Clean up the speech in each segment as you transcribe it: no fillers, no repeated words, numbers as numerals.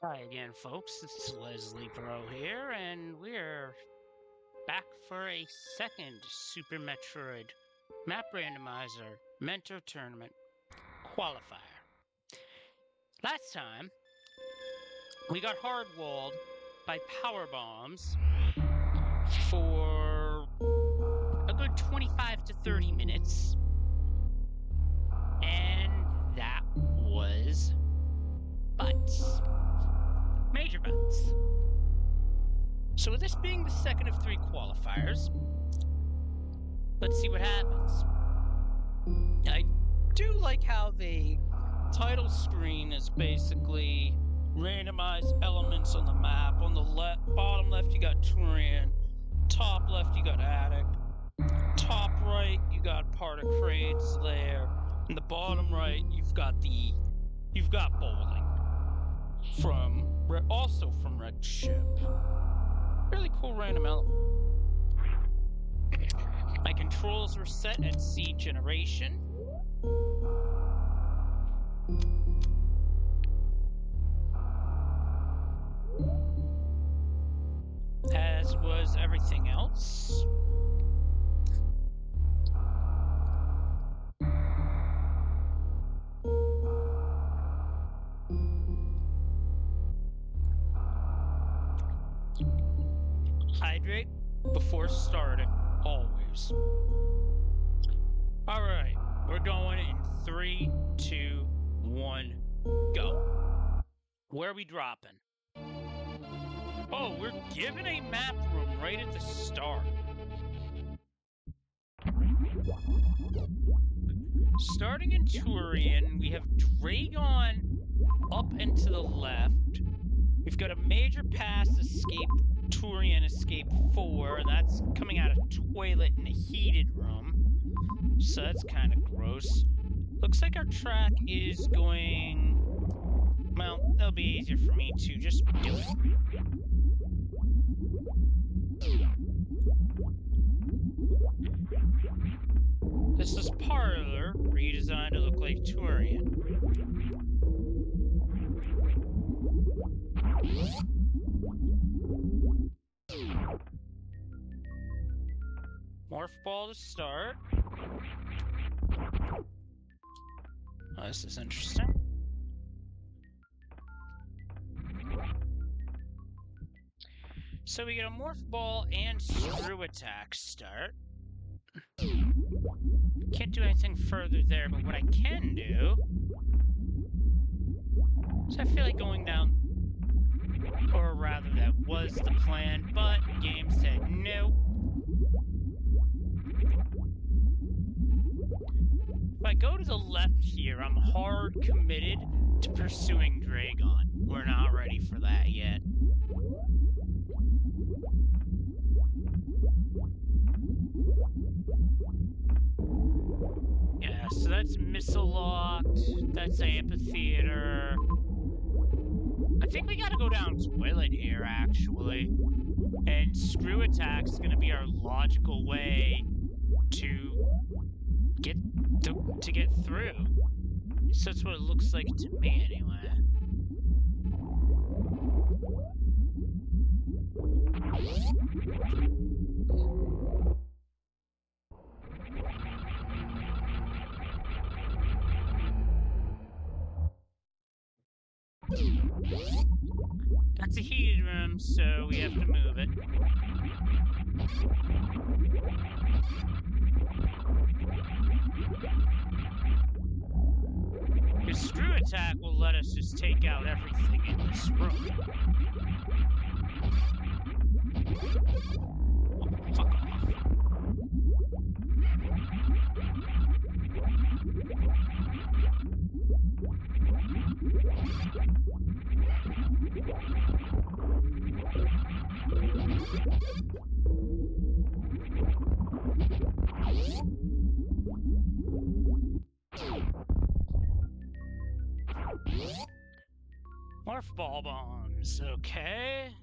Hi again, folks. This is Leslie Bro here, and we're back for a second Super Metroid Map Randomizer Mentor Tournament Qualifier. Last time, we got hard-walled by power bombs for a good 25 to 30 minutes, and that was butts. Major butts. So with this being the second of 3 qualifiers, let's see what happens. I do like how the title screen is basically randomized elements on the map. On the bottom left you got Turian, top left you got Attic, top right you got part of Crade's Lair, and the bottom right you've got bowling. Also from Wrecked Ship. Really cool random element. My controls were set at C generation. As was everything else. Hydrate before starting, always. Alright, we're going in 3, 2, 1, go. Where are we dropping? Oh, we're given a map room right at the start. Starting in Turian, we have Dragon up and to the left. We've got a major pass escape, Turian escape 4, and that's coming out of toilet in a heated room. So that's kind of gross. Looks like our track is going... Well, it'll be easier for me to just do it. This is Parlor, redesigned to look like Turian. Morph ball to start. Oh, this is interesting. So we get a morph ball and screw attack start. Can't do anything further there, but what I can do is I feel like going down, or rather that was the plan, but the game said no. If I go to the left here, I'm hard committed to pursuing Dragon. We're not ready for that yet. Yeah, so that's missile locked, that's amphitheater. I think we gotta go down toilet here, actually. And screw attack's gonna be our logical way to get through. So that's what it looks like to me, anyway. That's a heated room, so we have to move it. Your screw attack will let us just take out everything in this room. Fuck off. Morph ball bombs, okay.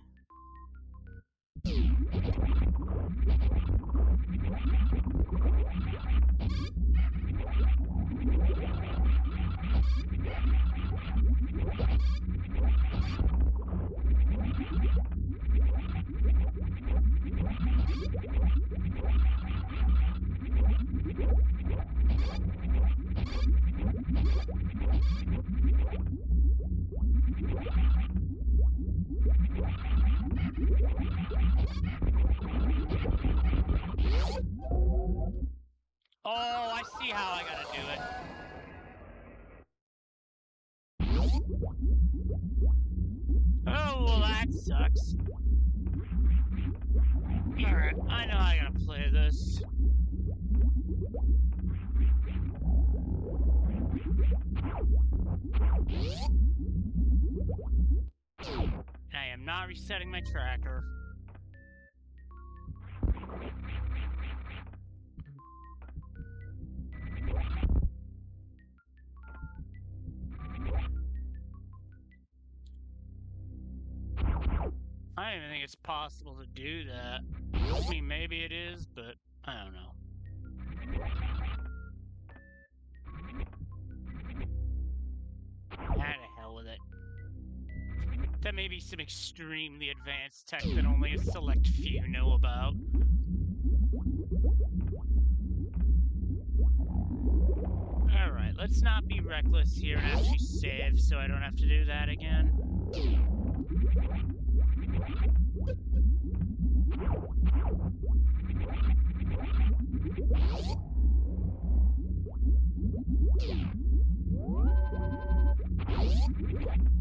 see how I gotta do it. Oh, well, that sucks. Alright, I know I gotta play this. I am not resetting my tracker. I don't even think it's possible to do that. I mean, maybe it is, but I don't know. Ah, to hell with it. That may be some extremely advanced tech that only a select few know about. Alright, let's not be reckless here and actually save so I don't have to do that again.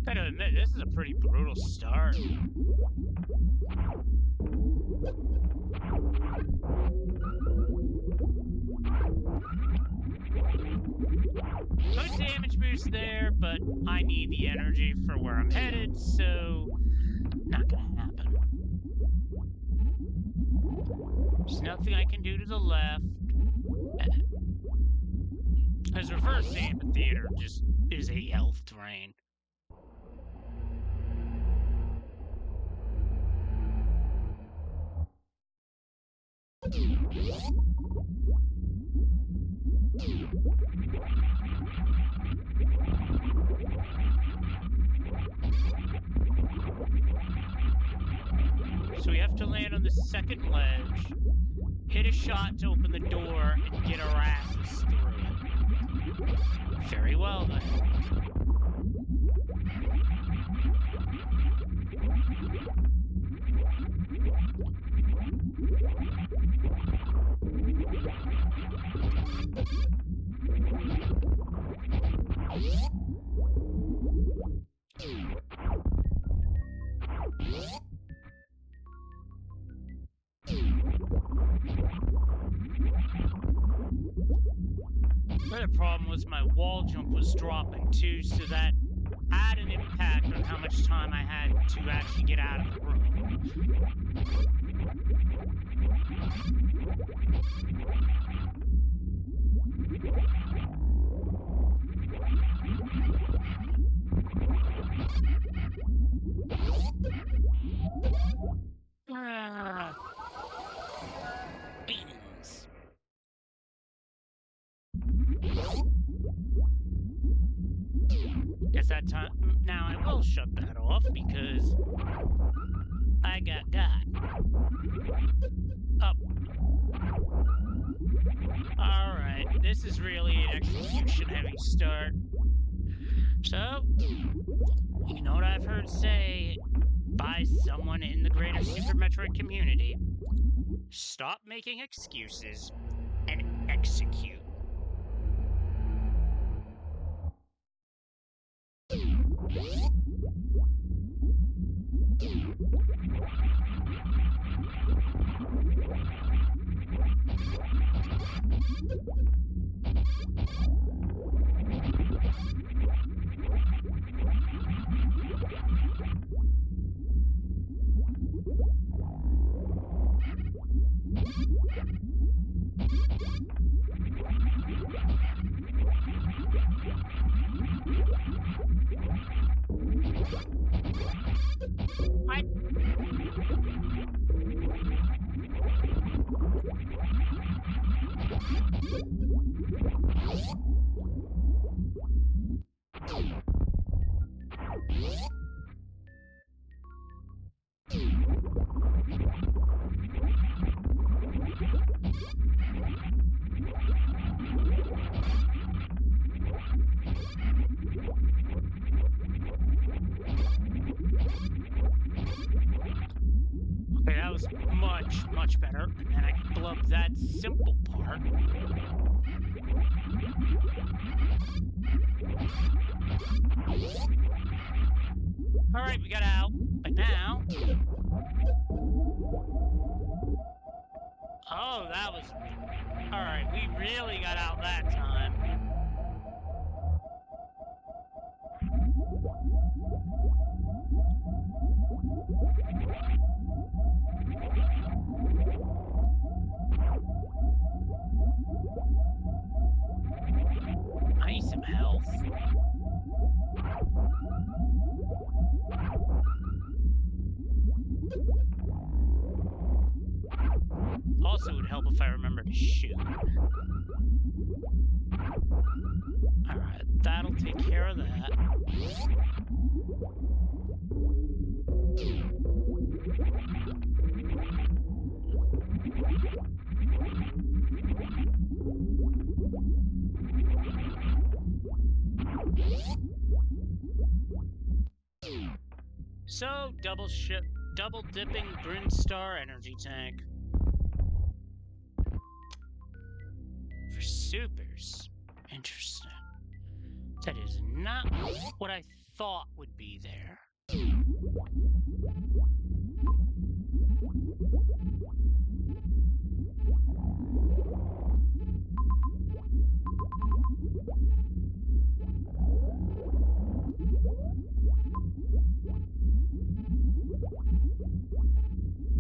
Gotta admit, this is a pretty brutal start. Good damage boost there, but I need the energy for where I'm headed, so not gonna happen. There's nothing I can do to the left. As reverse amphitheater just is a health drain. So we have to land on the second ledge, hit a shot to open the door, and get our asses through it. Very well then. The other problem was my wall jump was dropping too, so that had an impact on how much time I had to actually get out of the room. Beans. Guess that time. Now I will shut that off because I got. Up. Alright, this is really an execution heavy start. So, you know what I've heard say by someone in the greater Super Metroid community? Stop making excuses and execute. Okay, that was much better. And then I can blow up that simple part. Alright, we got out. But now... Oh, that was... Alright, we really got out that time. I need some health. Also, it would help if I remember to shoot. Alright, that'll take care of that. So, double dipping Grin Star energy tank. For supers. Interesting. That is not what I thought would be there.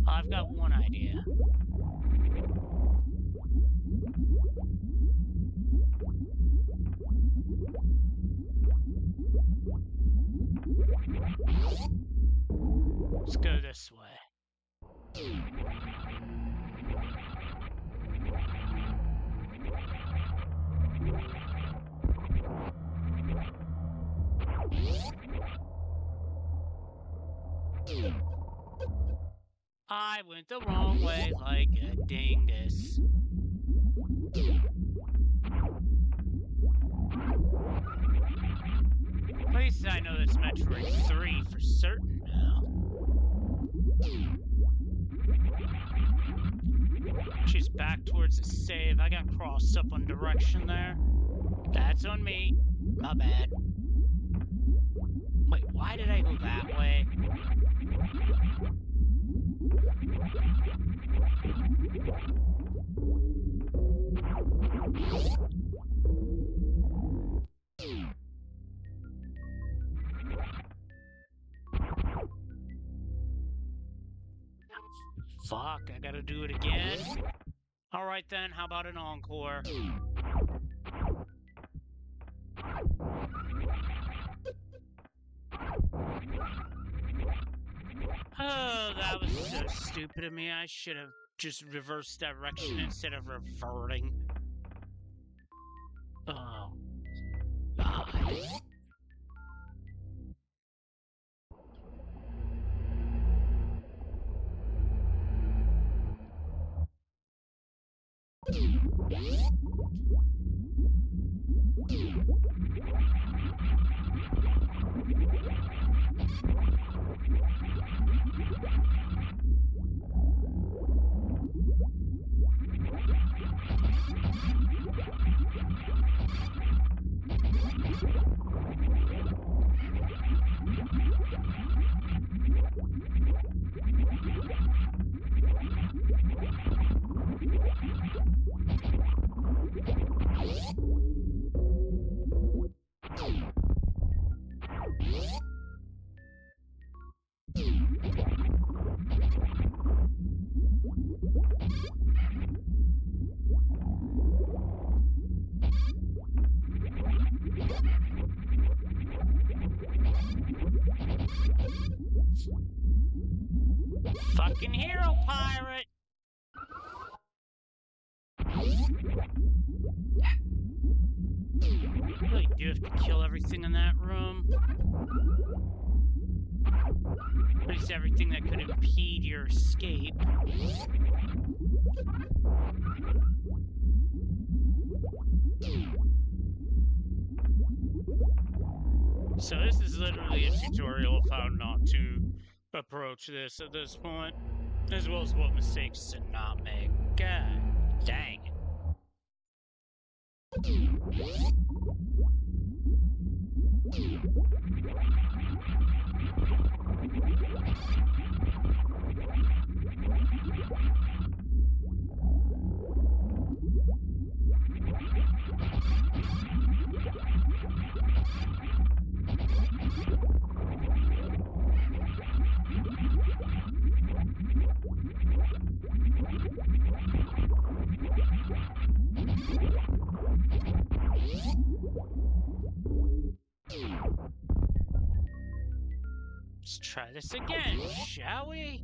I've got one idea. Let's go this way. I went the wrong way like a dingus. At least I know it's Metroid 3 for certain now. She's back towards the save. I got crossed up on direction there. That's on me. My bad. Wait, why did I go that way? Fuck, I gotta do it again? Alright then, how about an encore? Oh, that was so stupid of me. I should have just reversed direction instead of reverting. Oh, God. Fucking hero pirate! Really do have to kill everything in that room. At least everything that could impede your escape. So this is literally a tutorial of how not to approach this at this point, as well as what mistakes to not make. God dang it. Let's try this again, shall we?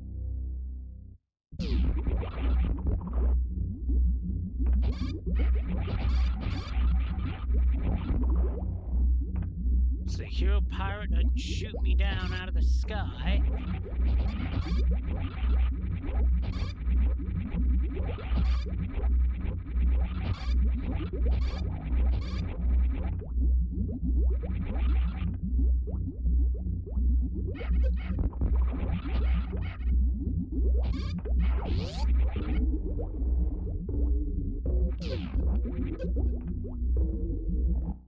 So the hero pirate doesn't shoot me down out of the sky.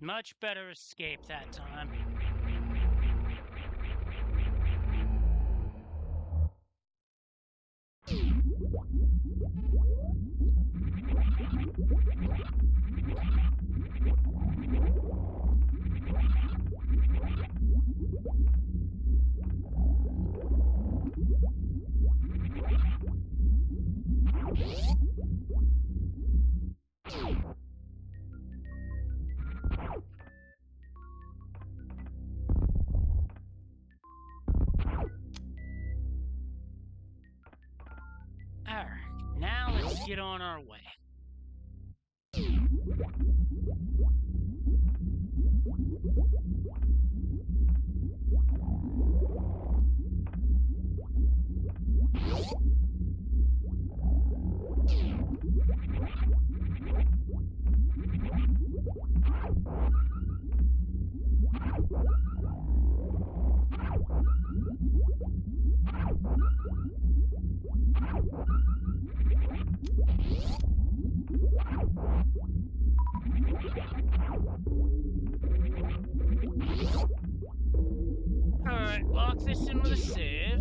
Much better escape that time. Alright, now let's get on our way. Alright, lock this in with a sieve.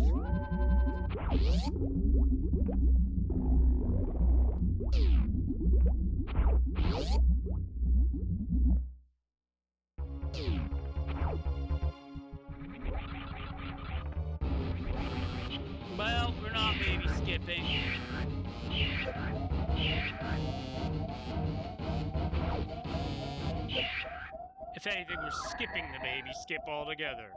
Well, we're not baby skipping. If anything, we're skipping the baby skip altogether.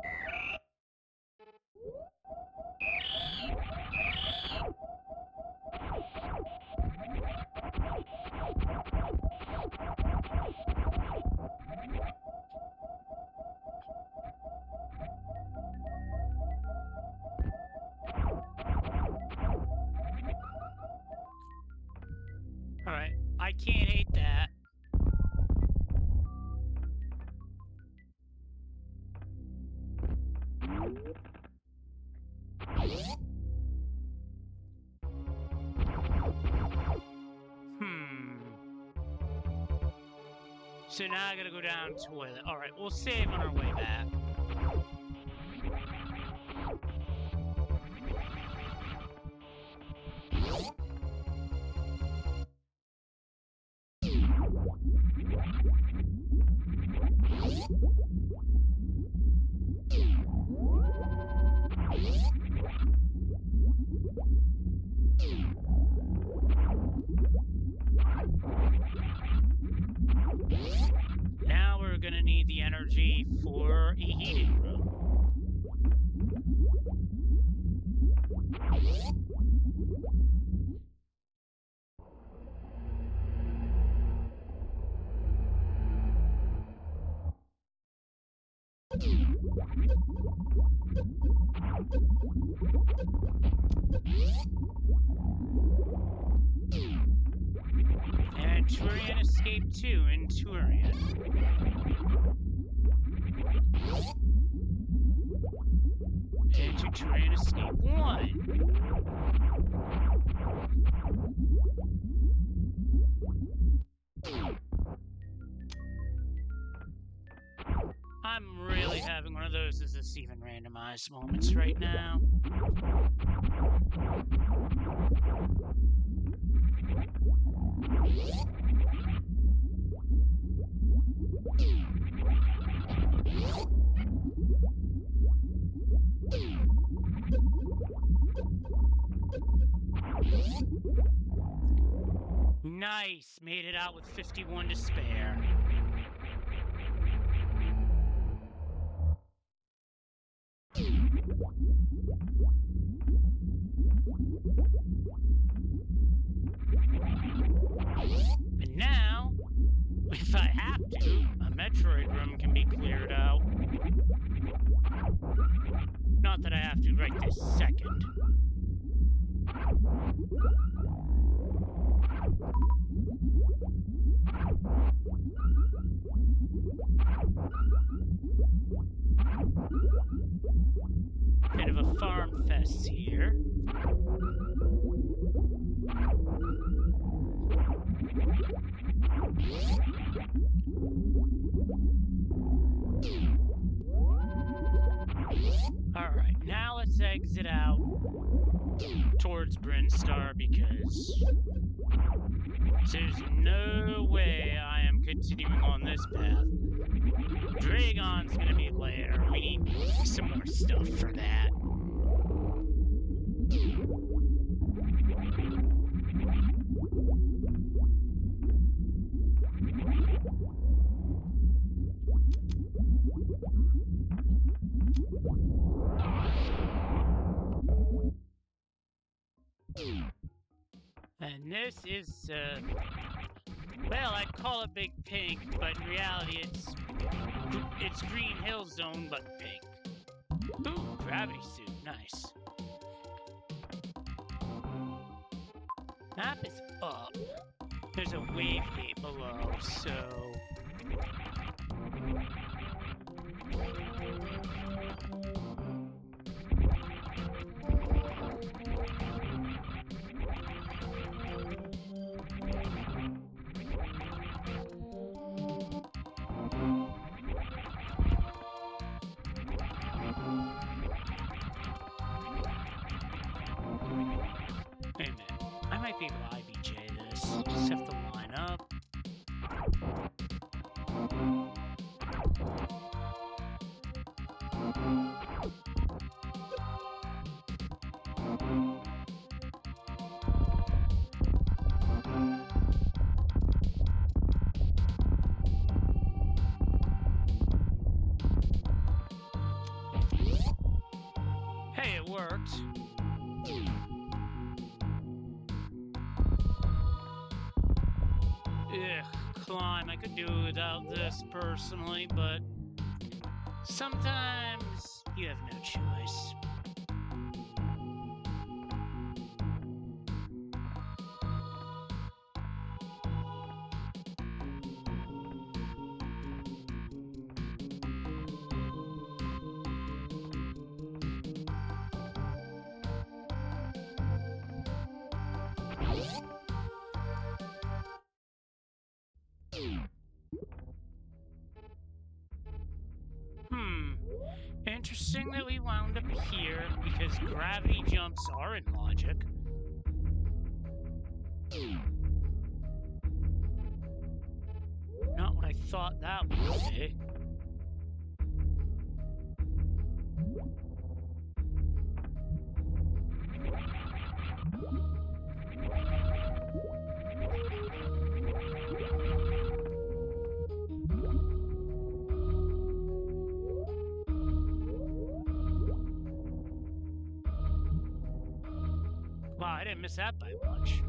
Alright, I can't hate that. So now I gotta go down toilet. Alright, we'll save on our way back. Now we're gonna need the energy for a heating room. And Turian Escape 2 in Turian. And to Turian Escape 1. suppose is this even randomized moments right now? Nice! Made it out with 51 to spare. And now, if I have to, a Metroid room can be cleared out. Not that I have to right this second. Bit of a farm fest here. Alright, now let's exit out towards Brinstar because there's no way I am continuing on this path. Dragon's gonna be later. We need some more stuff for that. And this is, well, I'd call it Big Pink, but in reality it's Green Hill Zone, but pink. Ooh, gravity suit, nice. Map is up. There's a wave gate below, so... Wait a minute. I might be able to IBJ this. Just have to line up. Hey, it worked. Ugh, climb. I could do without this personally, but sometimes you have no choice. Interesting that we wound up here, because gravity jumps are in logic. Not what I thought that would be. Wow, I didn't miss that by much.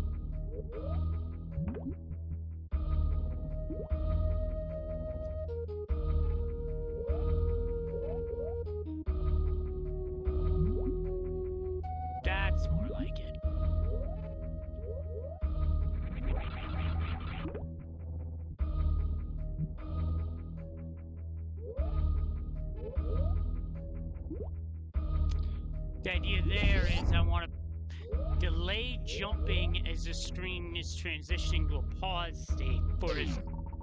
That's more like it. The idea there is I want to delay jumping as the screen is transitioning to a pause state for as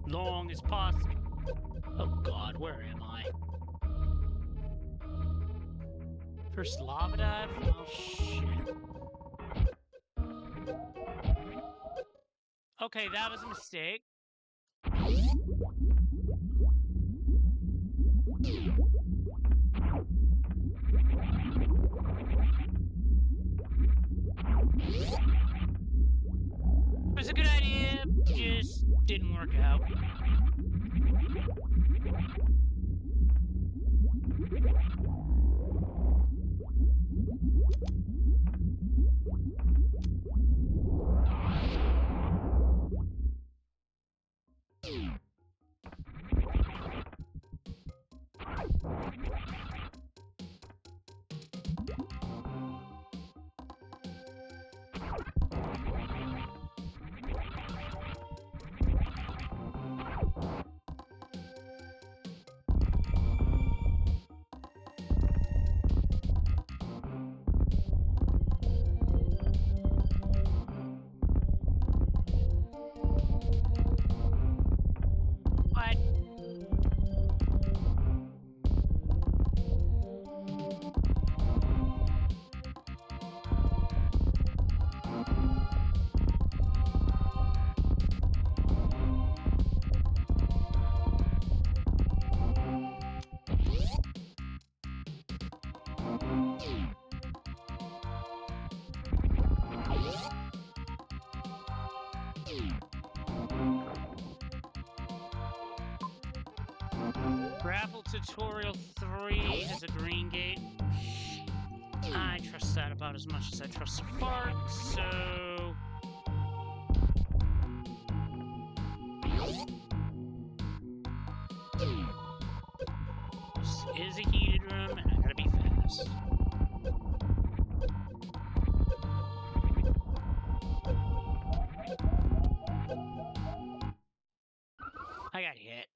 long as possible. Oh god, where am I? First lava dive? Oh, shit. Okay, that was a mistake. It was a good idea, just didn't work out. What? Grapple Tutorial 3 is a green gate. I trust that about as much as I trust a fart, so... This is a heated room, and I gotta be fast. I got hit.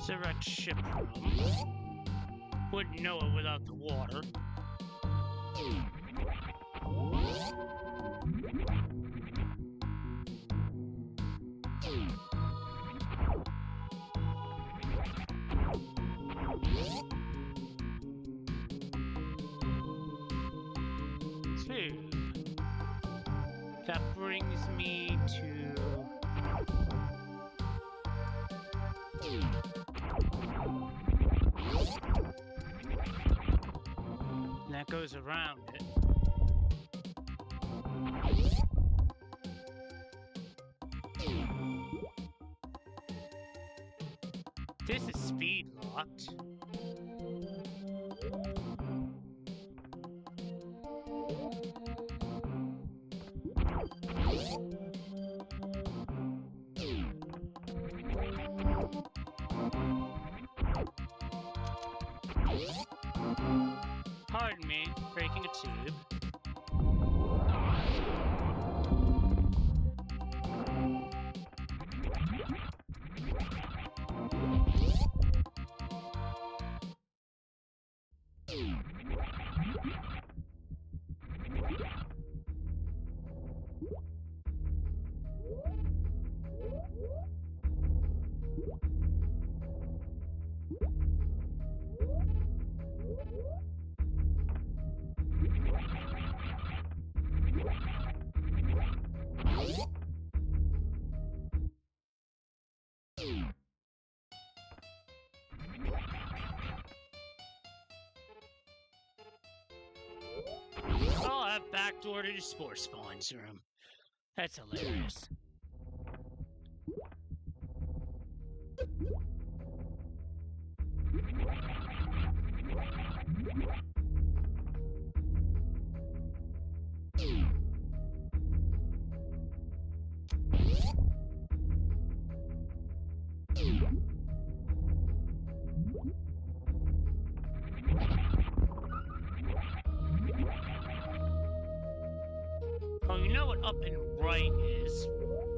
Resurrect ship room. Wouldn't know it without the water. Two. That brings me to... that goes around it. This is speed locked. tube. Oh, I've backdoored to the Spore Spawn's room. That's hilarious. Oh, you know what up and right is?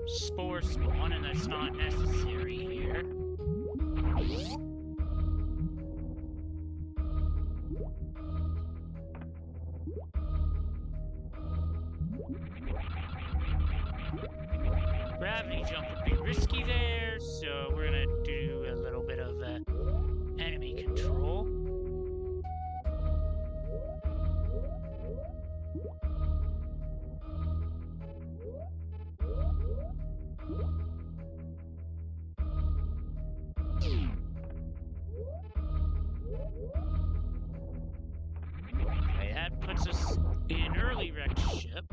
Spore spawn, and that's not necessary here. Gravity jump would be risky there, so we're gonna do a little bit of enemy control. Okay, that puts us in early wrecked ship.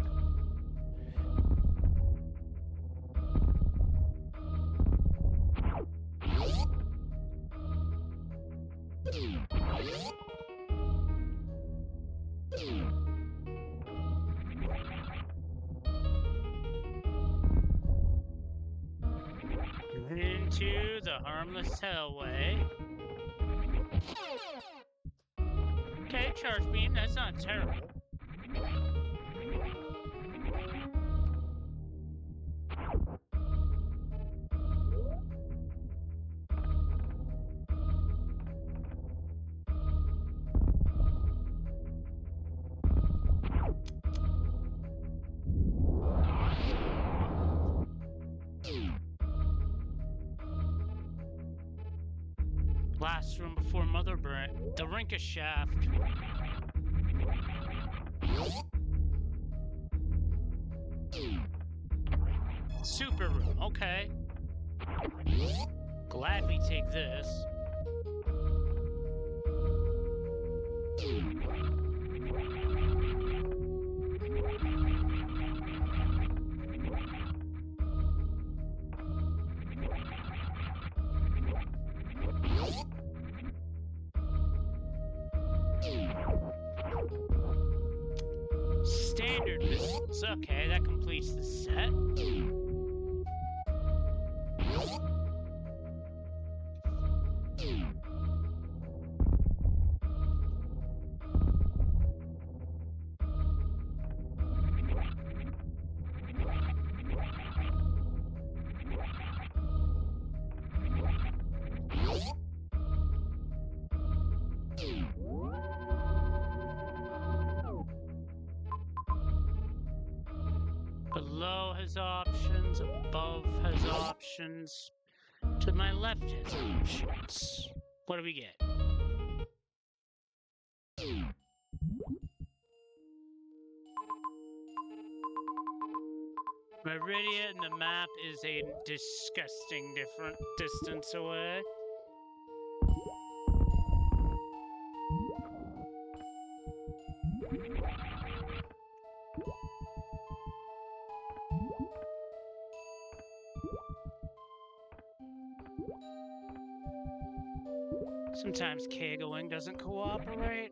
Into the harmless hellway. Okay, charge beam, that's not terrible. Last room before Mother Brain, the Rinka shaft. Super room, okay. Gladly take this. Standard missiles. Okay, that completes the set. Below has options, above has options, to my left has options. What do we get? Meridia and the map is a disgusting different distance away. Sometimes cagoing doesn't cooperate.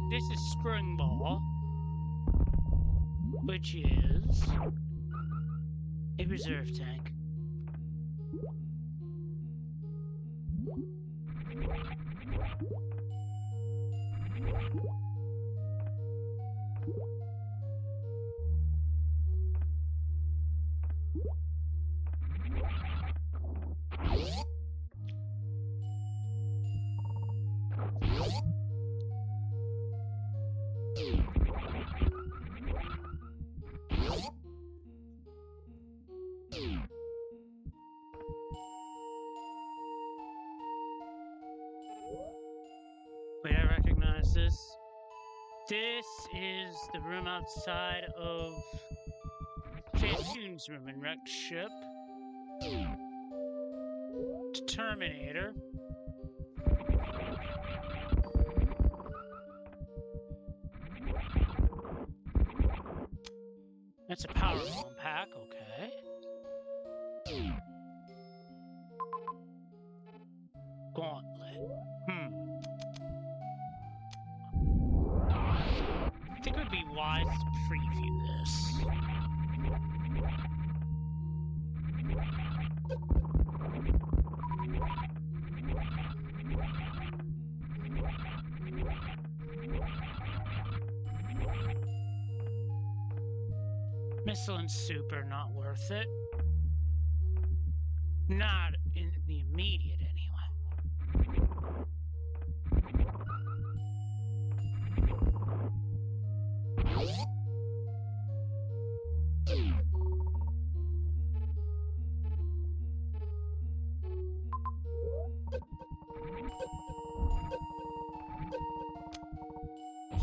This is Spring Ball, which is a reserve tank. Wait, I recognize this. This is the room outside of Fantoon's room in Wrecked Ship. Terminator. That's a power bomb pack, okay. Gauntlet. I think it would be wise to preview this. Missile and Super, not worth it. Not in the immediate, anyway.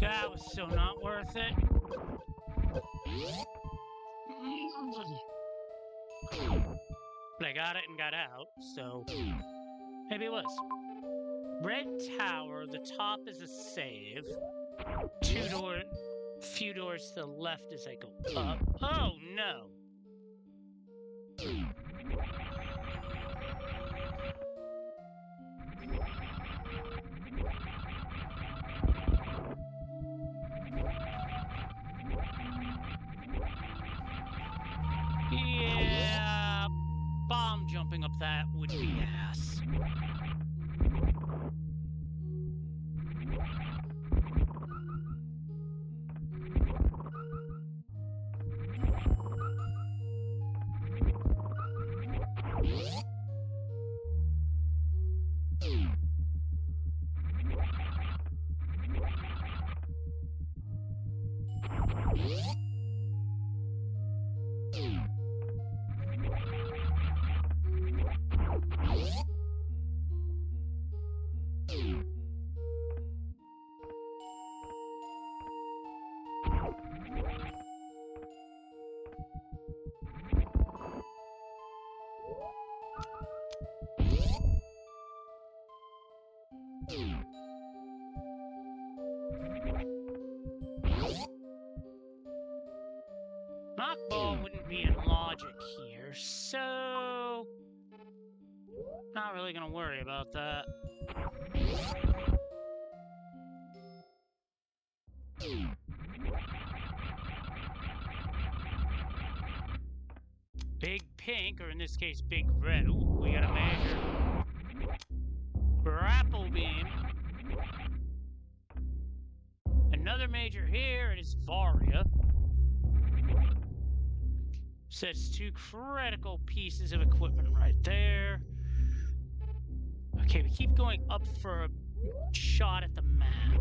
That was so not worth it. But I got it and got out, so maybe it was. Red Tower, the top is a save. Few doors to the left as I go up. Oh no! Yeah, bomb jumping up that would be ass. Knockball wouldn't be in logic here, so not really gonna worry about that. Big pink, or in this case, big red. Ooh, we got a major. Grapple beam. Another major here, it is Varia. So it's two critical pieces of equipment right there. Okay, we keep going up for a shot at the map.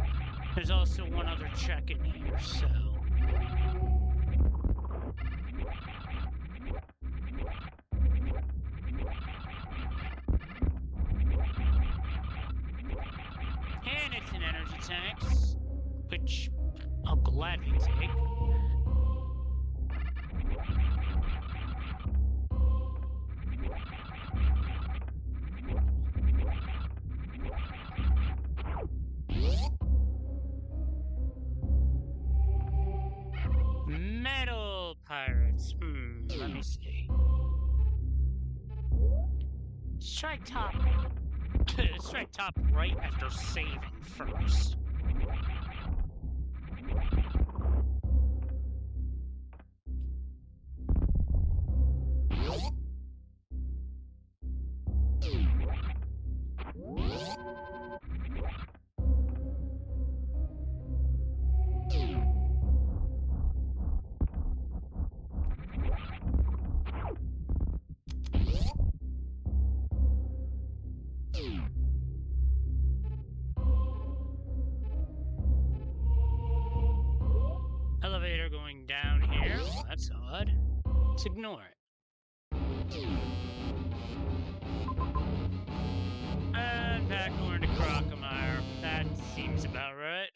There's also one other check in here, so... And it's an energy tanks, which I'll gladly take. Metal pirates. Let me see. Strike top. Strike top right after saving first. randomizer going down here. Well, that's odd. Let's ignore it. And back over to Crocomire. That seems about right.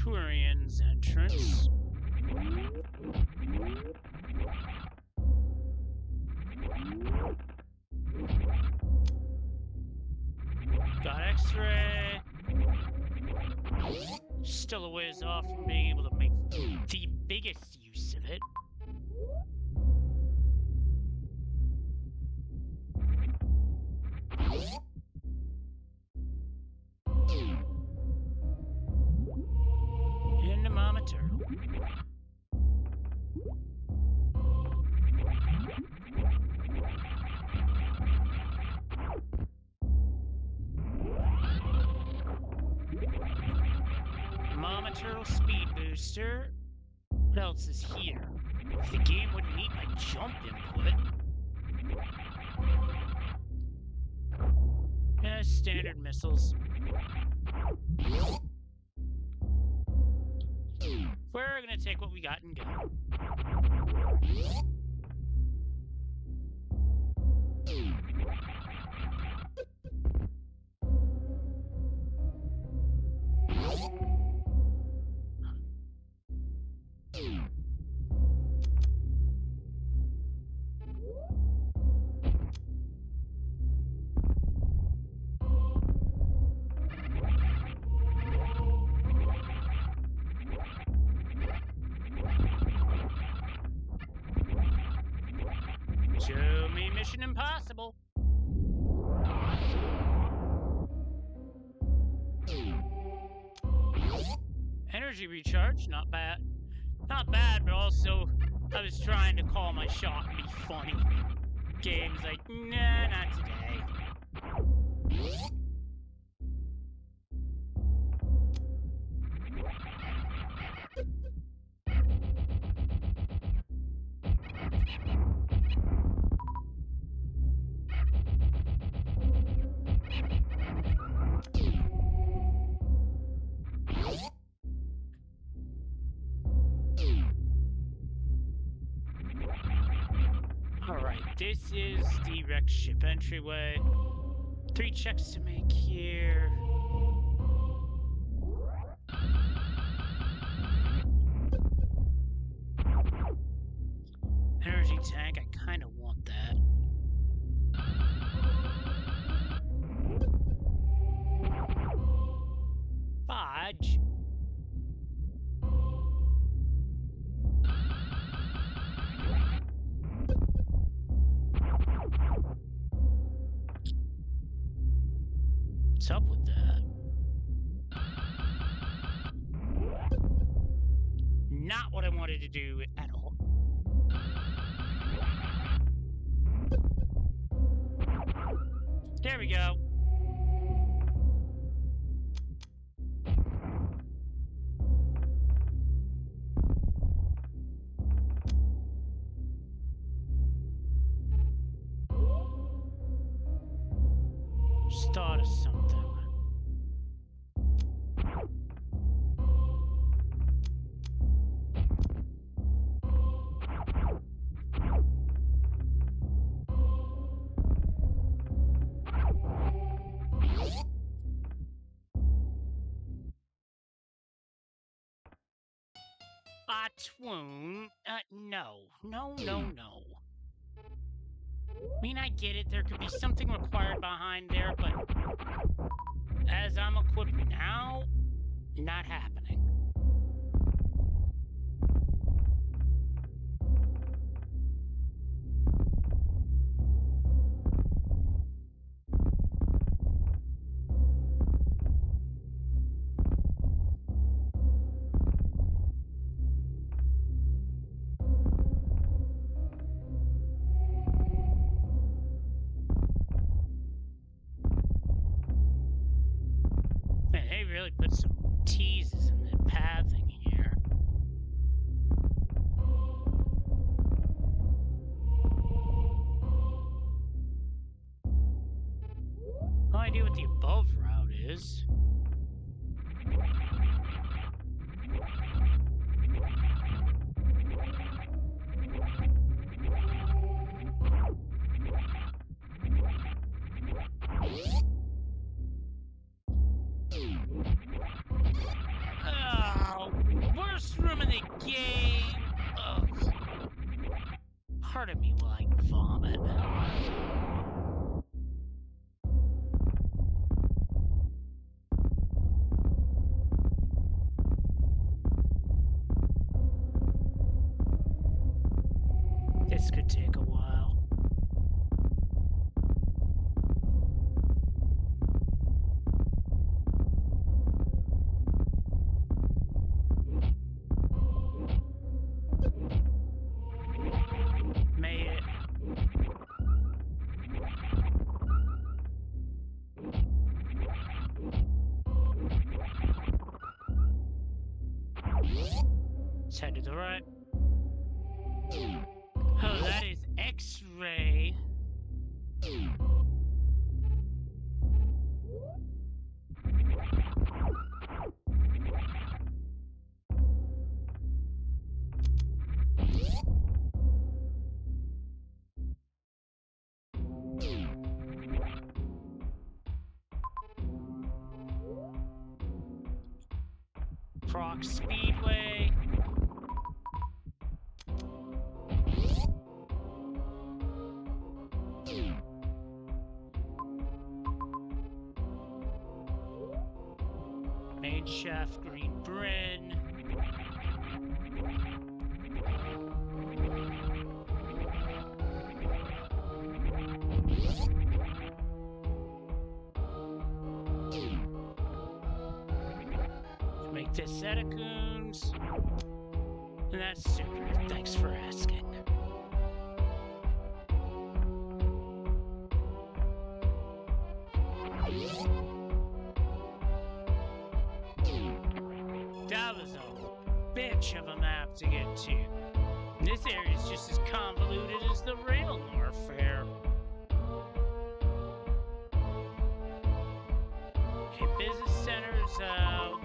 Turian's entrance. Got X-ray. Still a ways off from being able to make the biggest use of it. Into Mama Turtle. Mama Turtle speed booster. What else is here? If the game wouldn't need my jump input. Yeah, standard missiles. We're gonna take what we got and go. Show me Mission Impossible. Energy recharge, not bad. Not bad, but also I was trying to call my shot and be funny. Game's like, nah, not today. Alright, this is the wrecked ship entryway. 3 checks to make here. Energy tank, I kind of want that. Fudge. What's up with that? Not what I wanted to do at all. There we go. Just thought of something. Swoon. No. No. I mean, I get it. There could be something required behind there, but as I'm equipped now, not happening. Put some teases in the pathing here. worst room in the game. Ugh. Part of me will like vomit. This could take a while. Made it. Let's head to the right. Oh, that is X-ray. Proc Speedway. Main Shaft, Green Bryn. Make this Eticoons. And that's super. Thanks for asking. That was a bitch of a map to get to. This area is just as convoluted as the rail warfare. Okay, business centers out.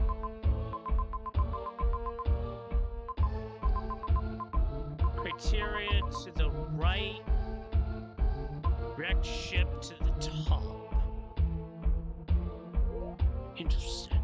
Criteria to the right. Wrecked ship to the top. Interesting.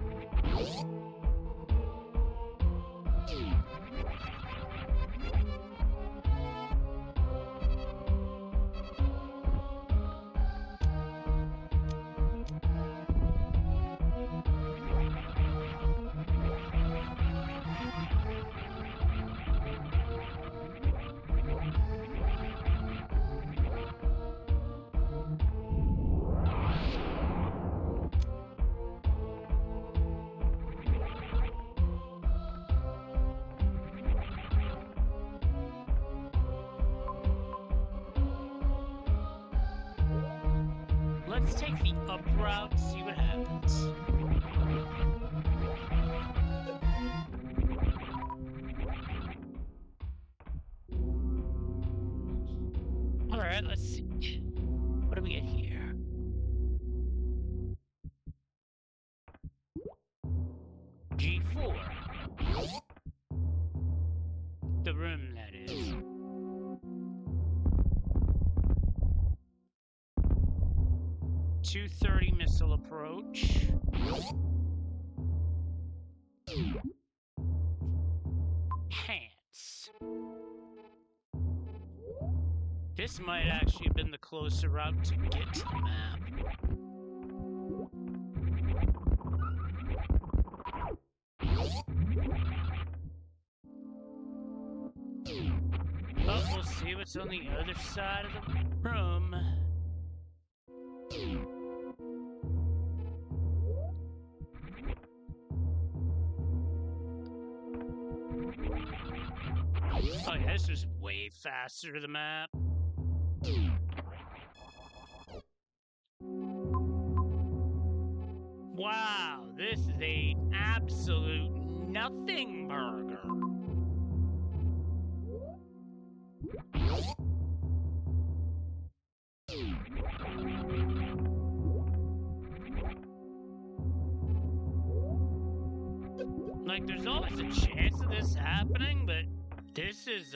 Let's take the up route, see what happens. Alright, let's see. What do we get here? G4. The room, that is. .230 missile approach. Hands. This might actually have been the closer route to get to the map. But we'll see what's on the other side of the room. Oh yeah, this was way faster to the map. Wow, this is an absolute nothing burger. Like, there's always a chance of this happening, but this is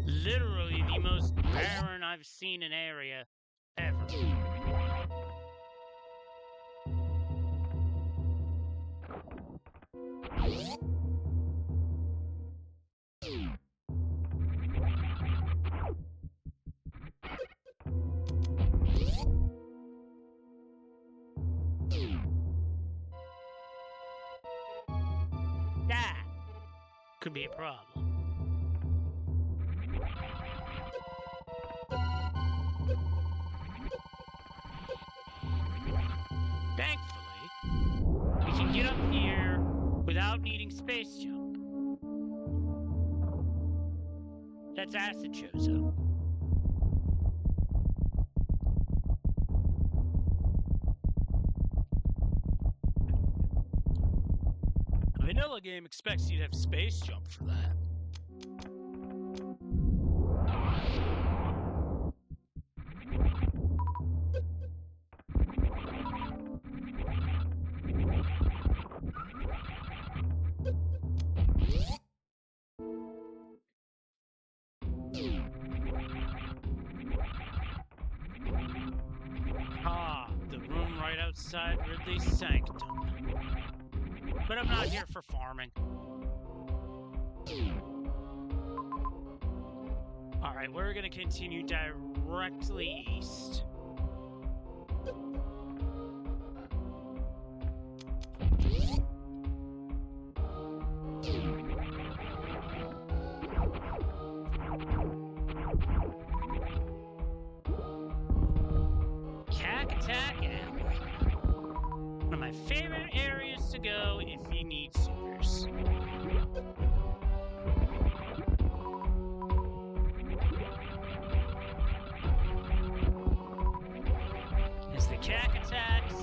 literally the most barren I've seen an area ever. could be a problem. Thankfully, we can get up here without needing space jump. That's acid shows up. A vanilla game expects you to have space jump for that. The room right outside Ridley's sanctum. But I'm not here for farming. Alright, we're gonna continue directly east. One of my favorite areas to go if you need supers. As the cack attacks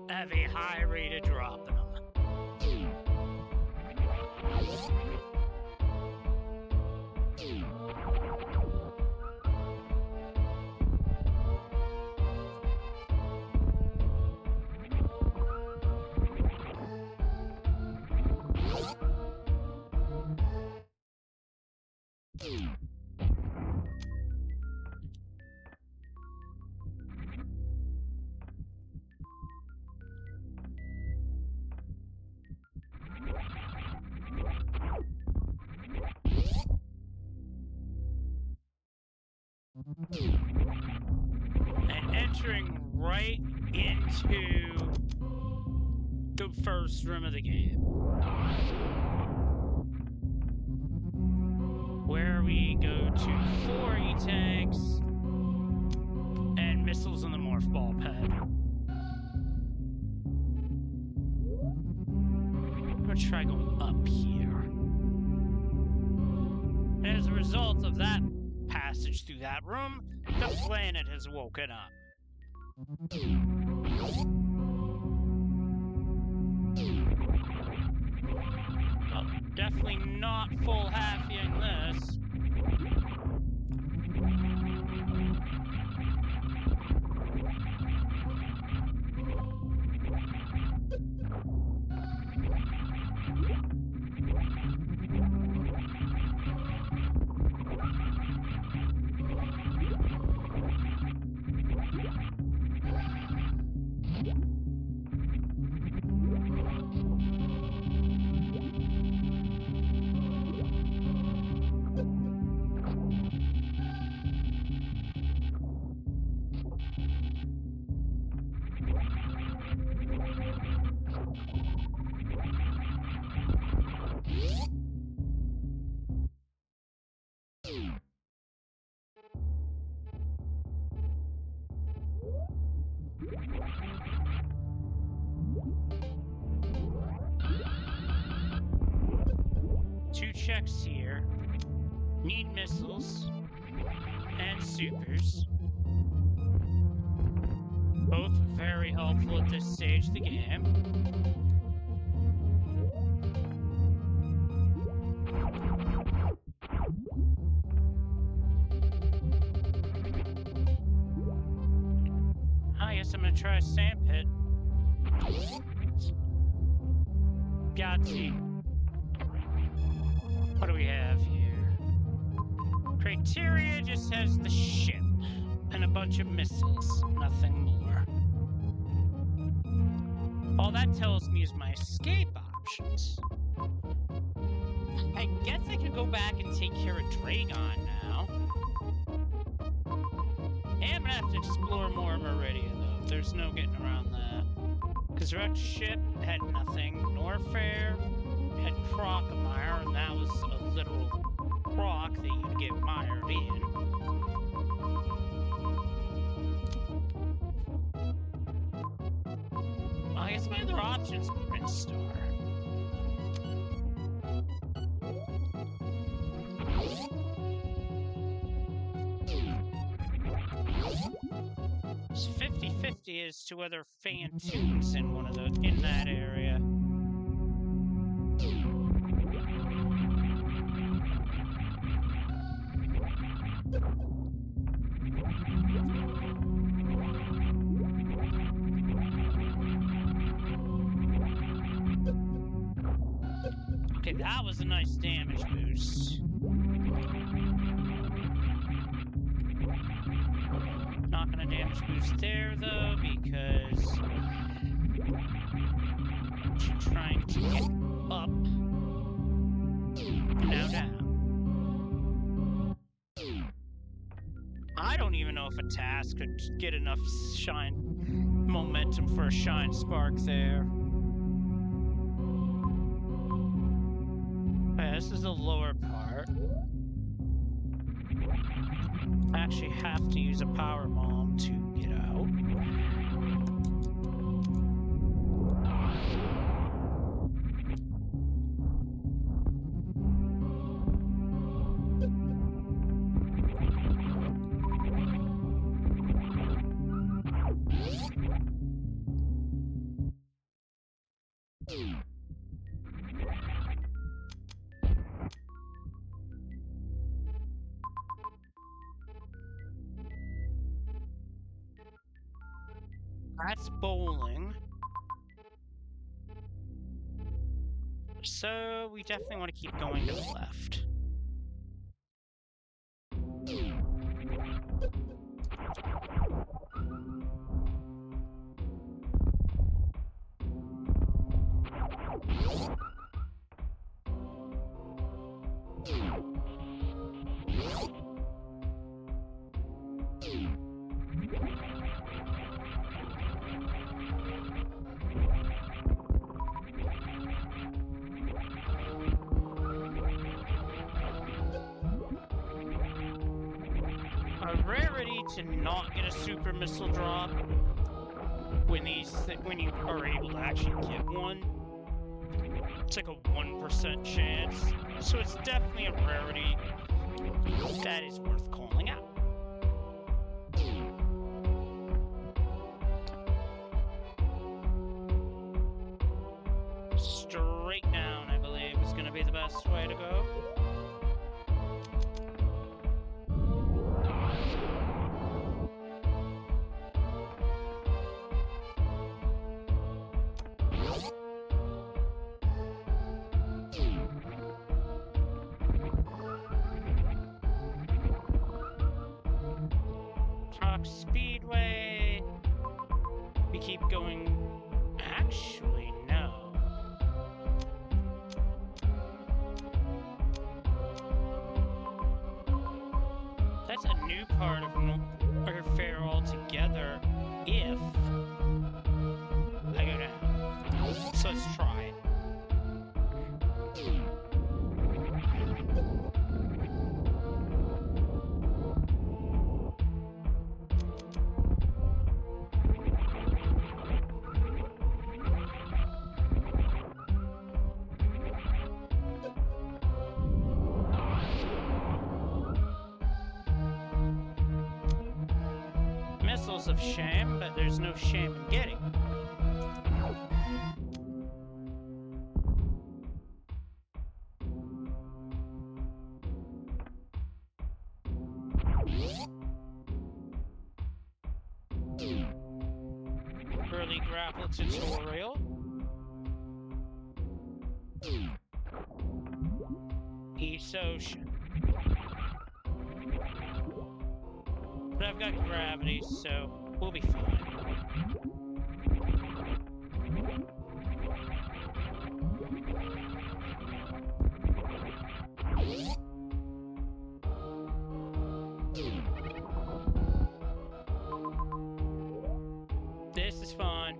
have a high rate of dropping them. And entering right into the first room of the game, where we go to 4 E-tanks and missiles in the morph ball pad. I'm gonna try going up here. And as a result of that passage through that room, the planet has woken up. Well, definitely not full halfing this. Two checks here. Need missiles and supers. Both very helpful at this stage of the game. I guess I'm gonna try a sandpit. Gotcha. What do we have here? Criteria just has the ship and a bunch of missiles, nothing more. All that tells me is my escape options. I guess I could go back and take care of Dragon now. And I'm gonna have to explore more Meridia though. There's no getting around that. Because Rex ship had nothing. Norfair had Crocomire, and literal rock that you'd get mired in. I guess my other option is Prince Star. It's 50-50 as to whether Phantoon's in that area. Okay, that was a nice damage boost. Not gonna damage boost there though, because I'm trying to get up. Now down. I don't even know if a task could get enough shine momentum for a shine spark there. Okay, this is the lower part. I actually have to use a power bomb to get out. That's bowling. So we definitely want to keep going to the left. A rarity to not get a super missile drop when you are able to actually get one. It's like a 1% chance, so it's definitely a rarity that is worth calling out. Straight down, I believe, is going to be the best way to go. Speedway. We keep going. Actually, no. That's a new part of our fair altogether. If I go down, so let's try it. Missiles of shame, but there's no shame in getting. Early grapple tutorial. East Ocean. But I've got gravity, so we'll be fine. This is fun.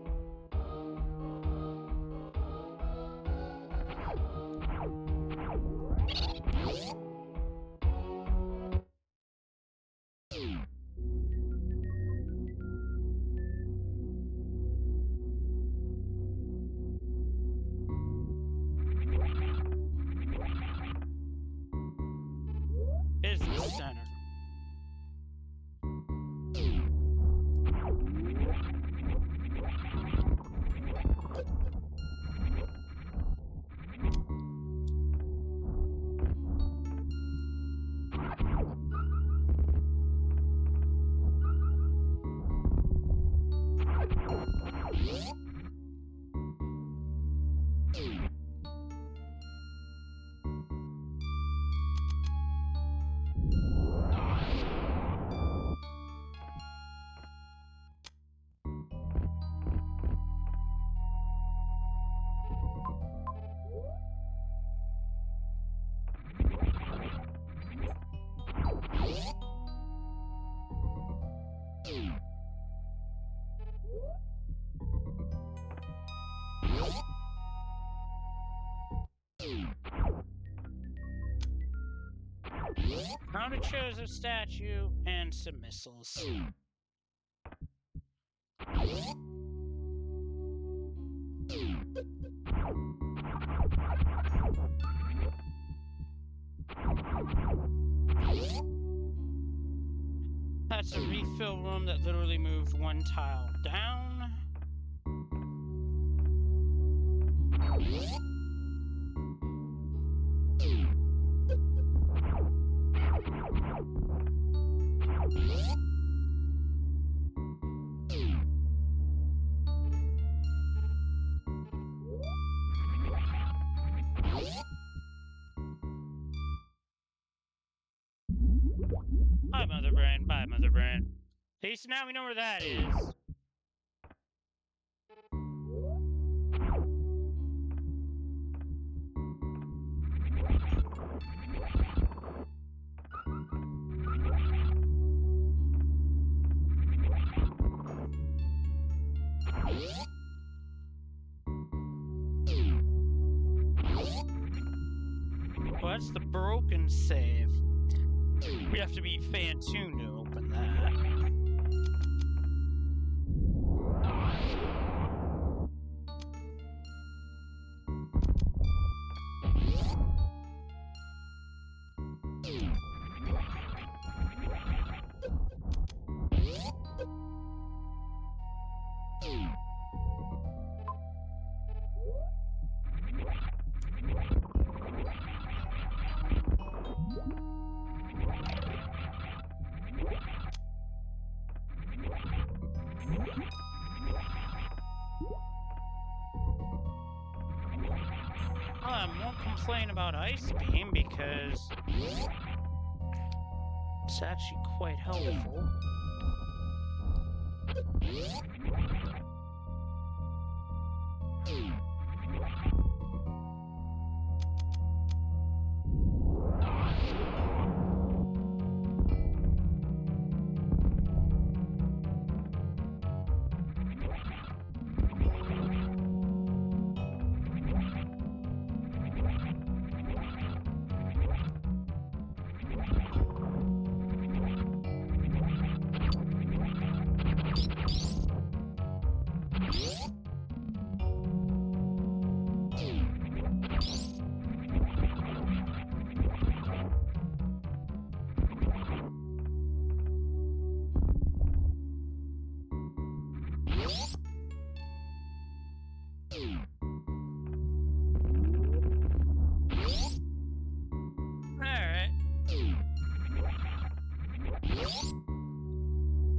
Found a Chozo statue and some missiles. That's a refill room that literally moved one tile down. Bye, Mother Brain. Bye, Mother Brain. See, so now we know where that is. What's the broken save? We have to be Fantoon to open that. I won't complain about Ice Beam because it's actually quite helpful.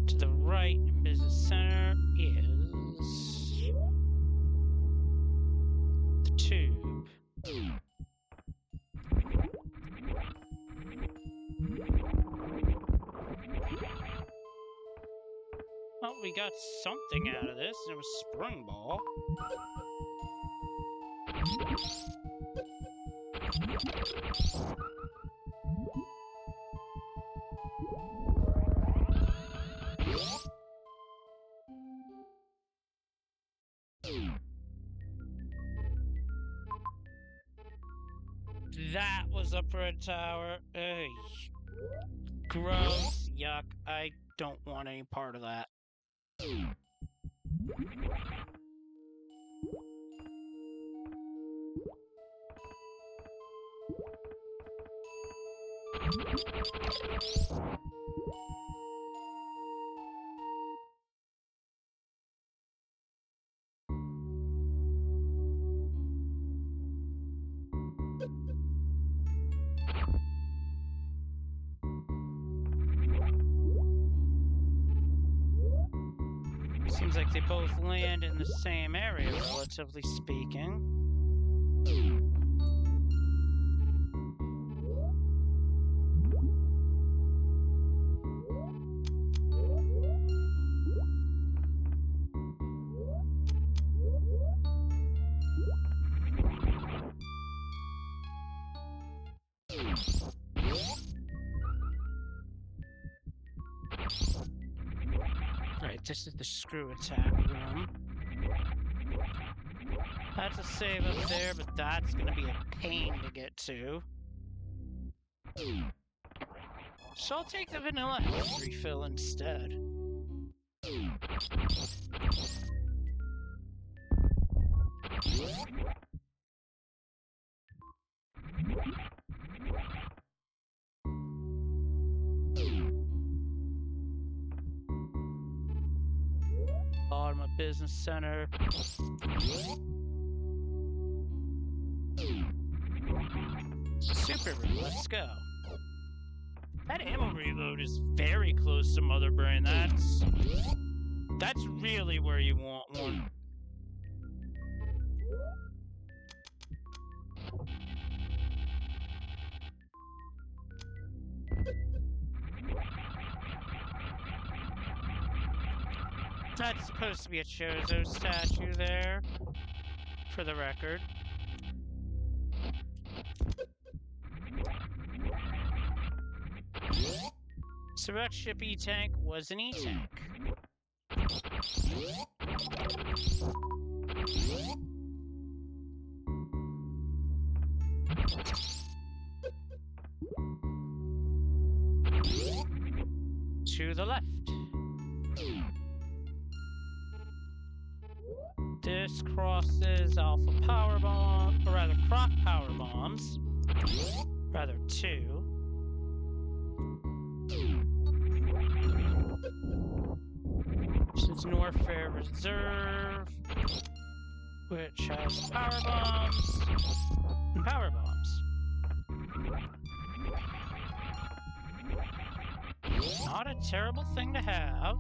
To the right in Business Center is the tube. Well, we got something out of this. It was Spring Ball. That was a Red Tower. Ugh. Gross. Yuck. I don't want any part of that. Seems like they both land in the same area, relatively speaking. Right, this is the screw attack room. That's a save up there, but that's gonna be a pain to get to. So I'll take the vanilla health refill instead. Bottom of business center. Super room, let's go. That ammo reload is very close to Mother Brain. That's really where you want one. That's supposed to be a Chozo statue there, for the record. So that ship E-Tank was an E-Tank. To the left. This crosses Alpha Power Bomb, or rather Croc Power Bombs. Rather, two. This is Norfair Reserve, which has Power Bombs and Power Bombs. Not a terrible thing to have.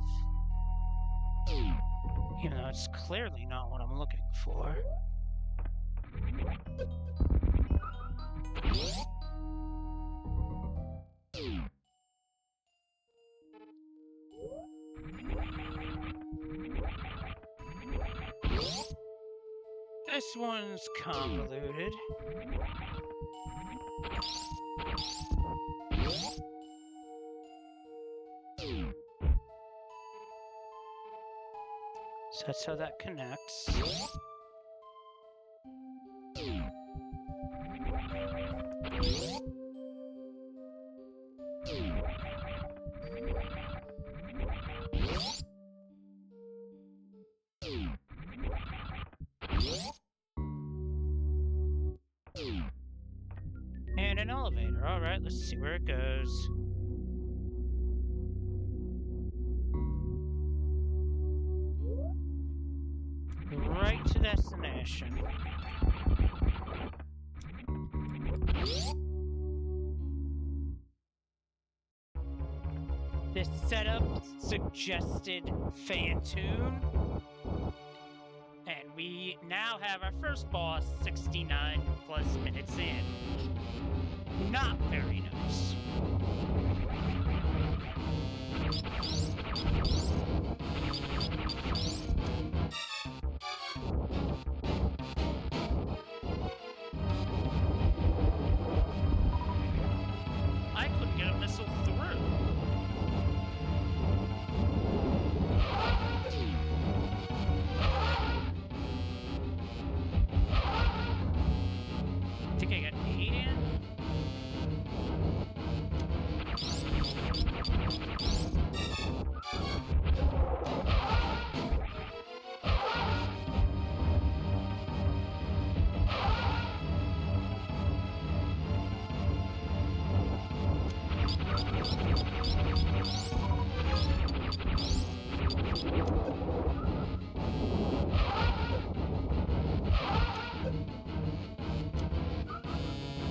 Even though it's clearly not what I'm looking for. This one's convoluted. So that's how that connects. And an elevator. All right, let's see where it goes. Right to destination. This setup suggested fan tune, and we now have our first boss 69 plus minutes in. Not very nice. I couldn't get a missile through. I think I got 8 in.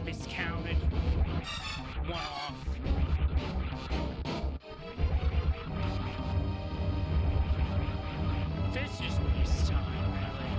Miscounted. One off. This just wastes time, really.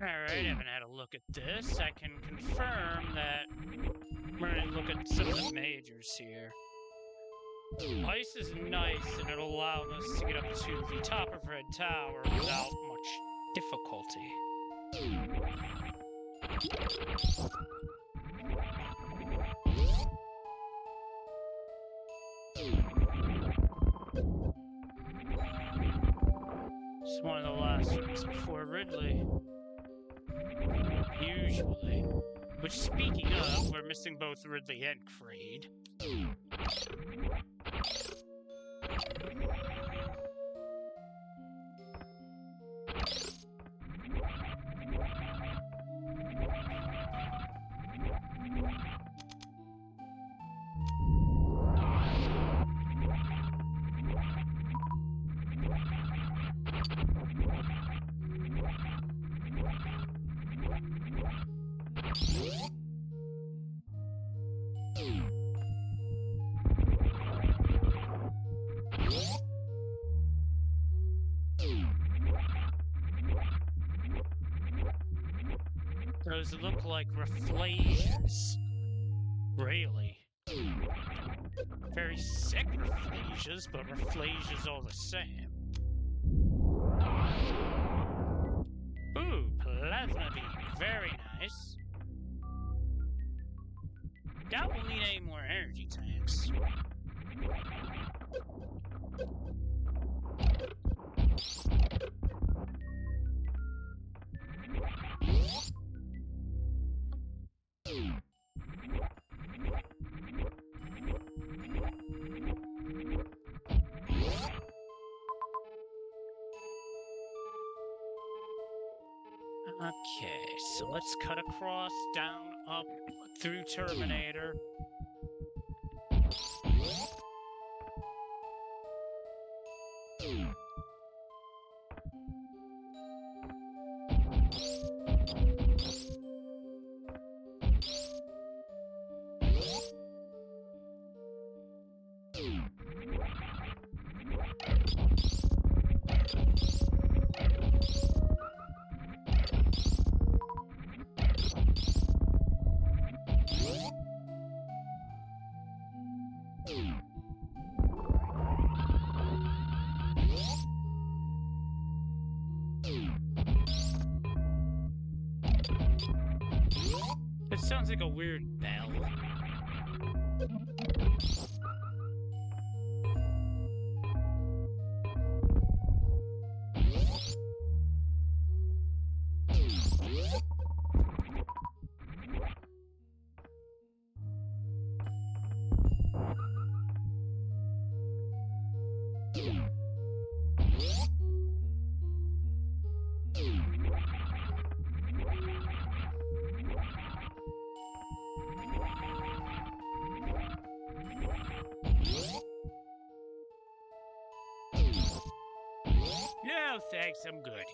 Alright, I haven't had a look at this. I can confirm that we're going to look at some of the majors here. Ice is nice, and it'll allow us to get up to the top of Red Tower without much difficulty. It's one of the last rooms before Ridley. Usually. Which, speaking of, we're missing both Ridley and Creed. Those look like reflasias. Really. Very sick reflasias, but reflasias all the same. Ooh, plasma beam. Very nice. Doubt we'll need any more energy tanks. Okay, so let's cut across, down, up, through Terminator. It sounds like a weird bell. No, thanks, I'm good.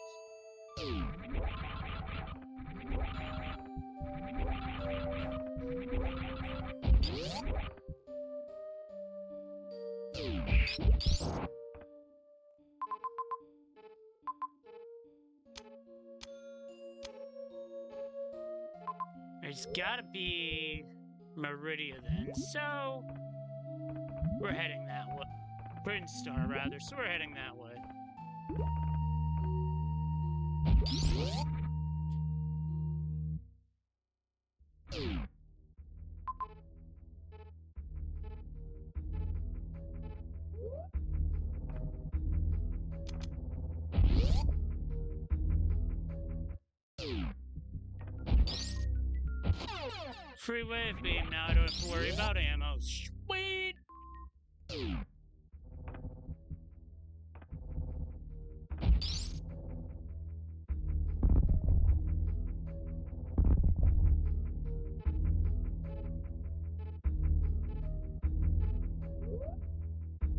There's gotta be Meridia then, so we're heading that way. Brinstar, rather, so we're heading that way. Free wave beam, now I don't have to worry about ammo. Sweet!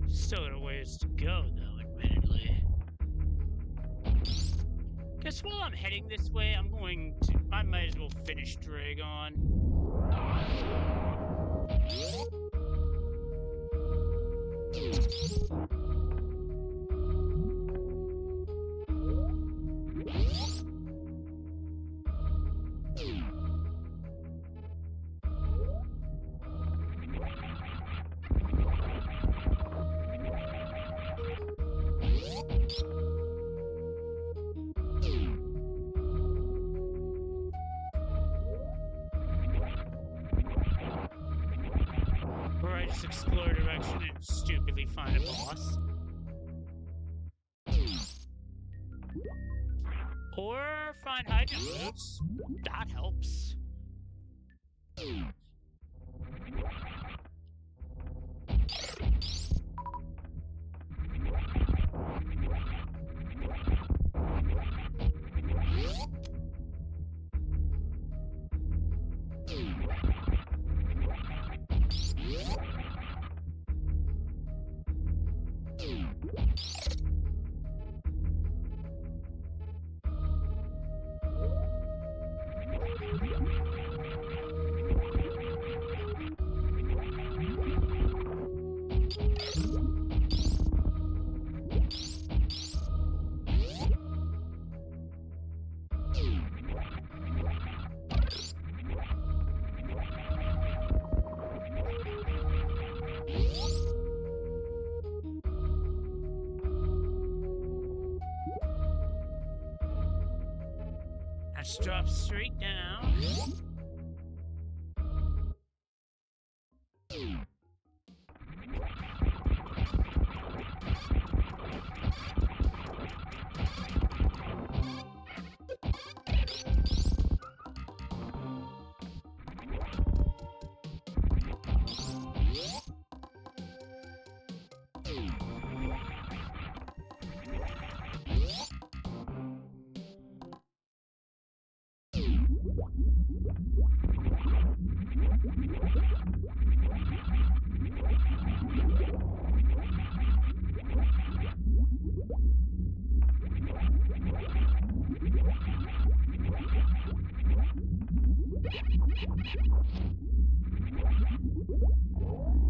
Still got a ways to go, though, admittedly. Guess while I'm heading this way, I might as well finish Dragon. Or I just explore a direction and stupidly find a boss. Or find high jump moves. That helps. Let's drop straight down.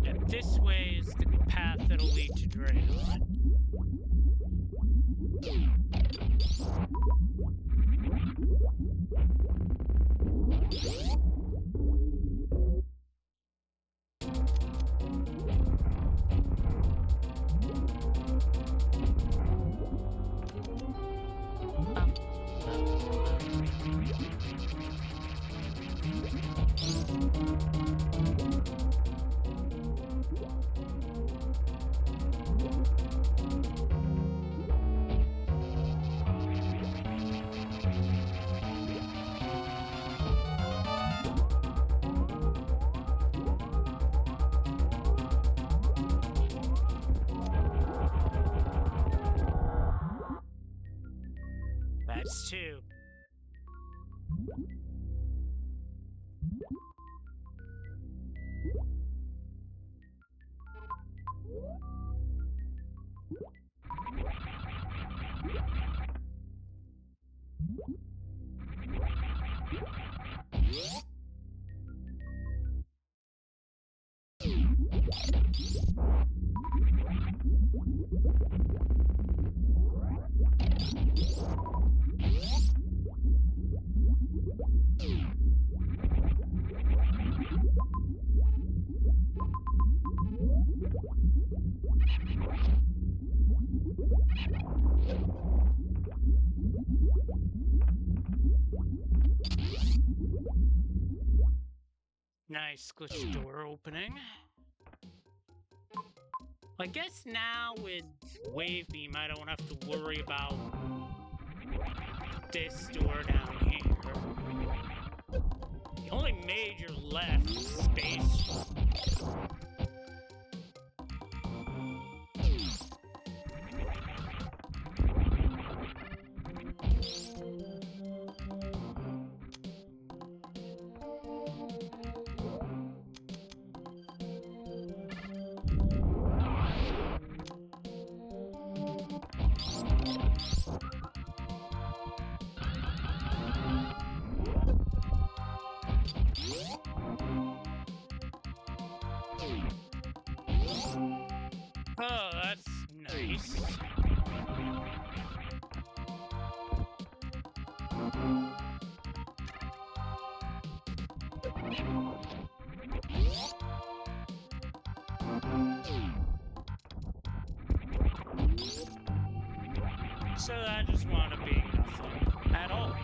Yeah, this way is the path that'll lead to Dragon. That's two. Nice glitch door opening. I guess now with Wave Beam, I don't have to worry about this door down here. The only major left space. Oh, that's nice. So I just want to be nothing at all.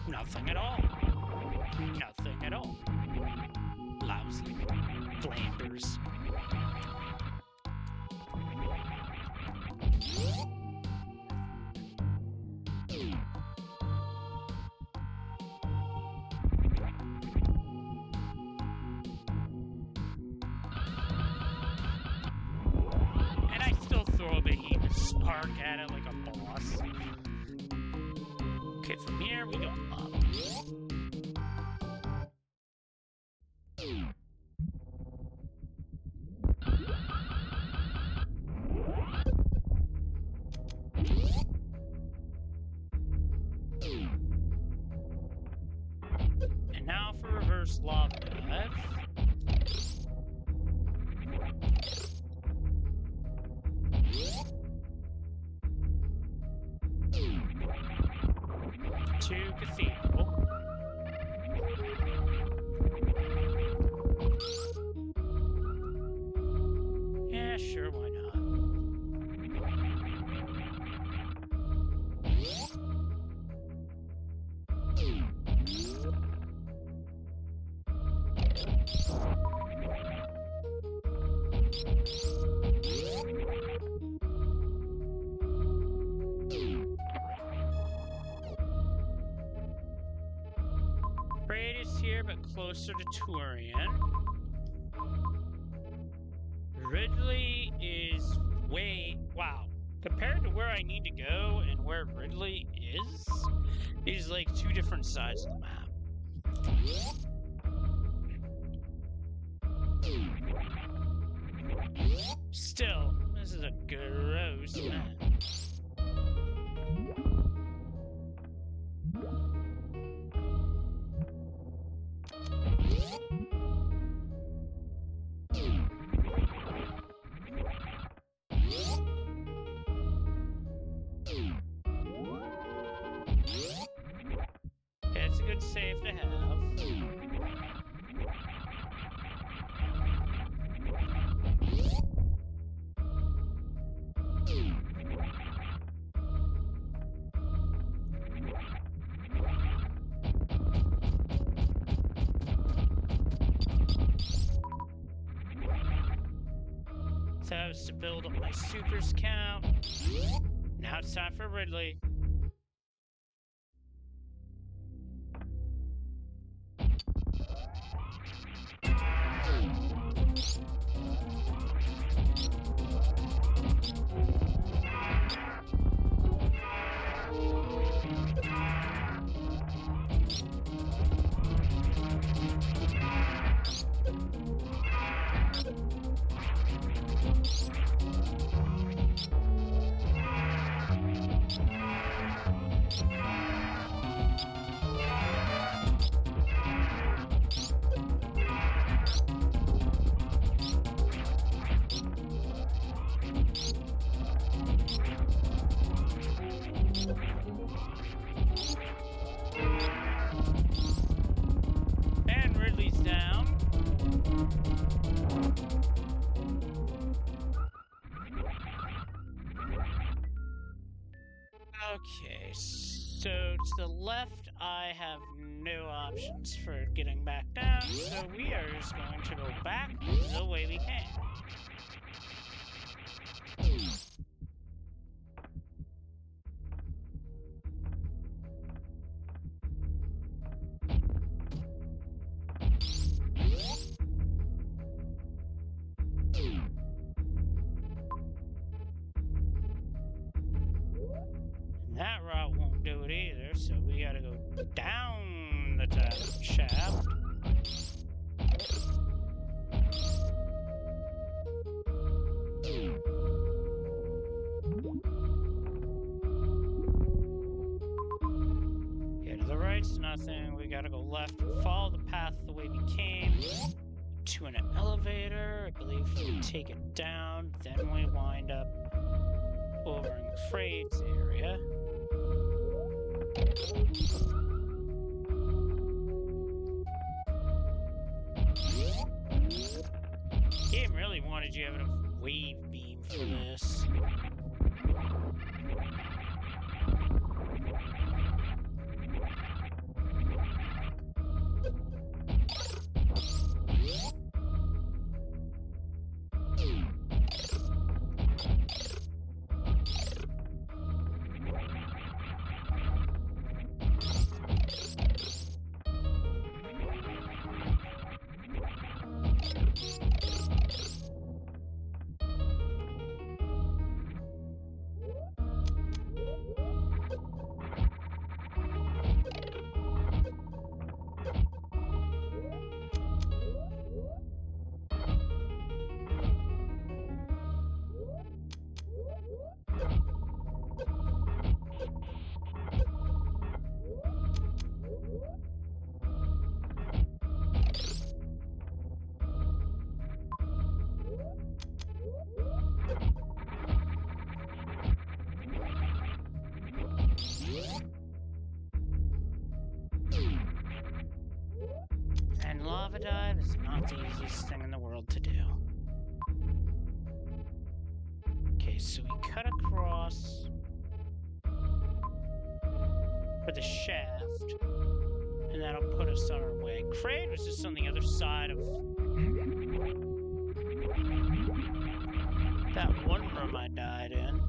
Nothing at all. Nothing at all. Lousy Flanders. And I still throw a behemoth spark at it like a boss. Okay, from here we go up. And now for reverse lava dive. To Cathedral. Yeah, sure, why not? Radius here, but closer to Turian. Ridley is way... Wow. Compared to where I need to go and where Ridley is like two different sides of the map. Still, this is a gross map. Yeah, it's a good save to have. So that was to build up my supers count. Now it's time for Ridley. And Ridley's down. Okay, so to the left, I have no options for getting back down, so we are just going to go back the way we came. Right's nothing. We gotta go left and follow the path the way we came to an elevator. I believe we take it down. Then we wind up over in Craig's area. Game really wanted you to have a wave beam for this. And lava dive is not the easiest thing in the world to do. Okay, so we cut across for the shaft, and that'll put us on our way. Crane was just on the other side of that one room I died in.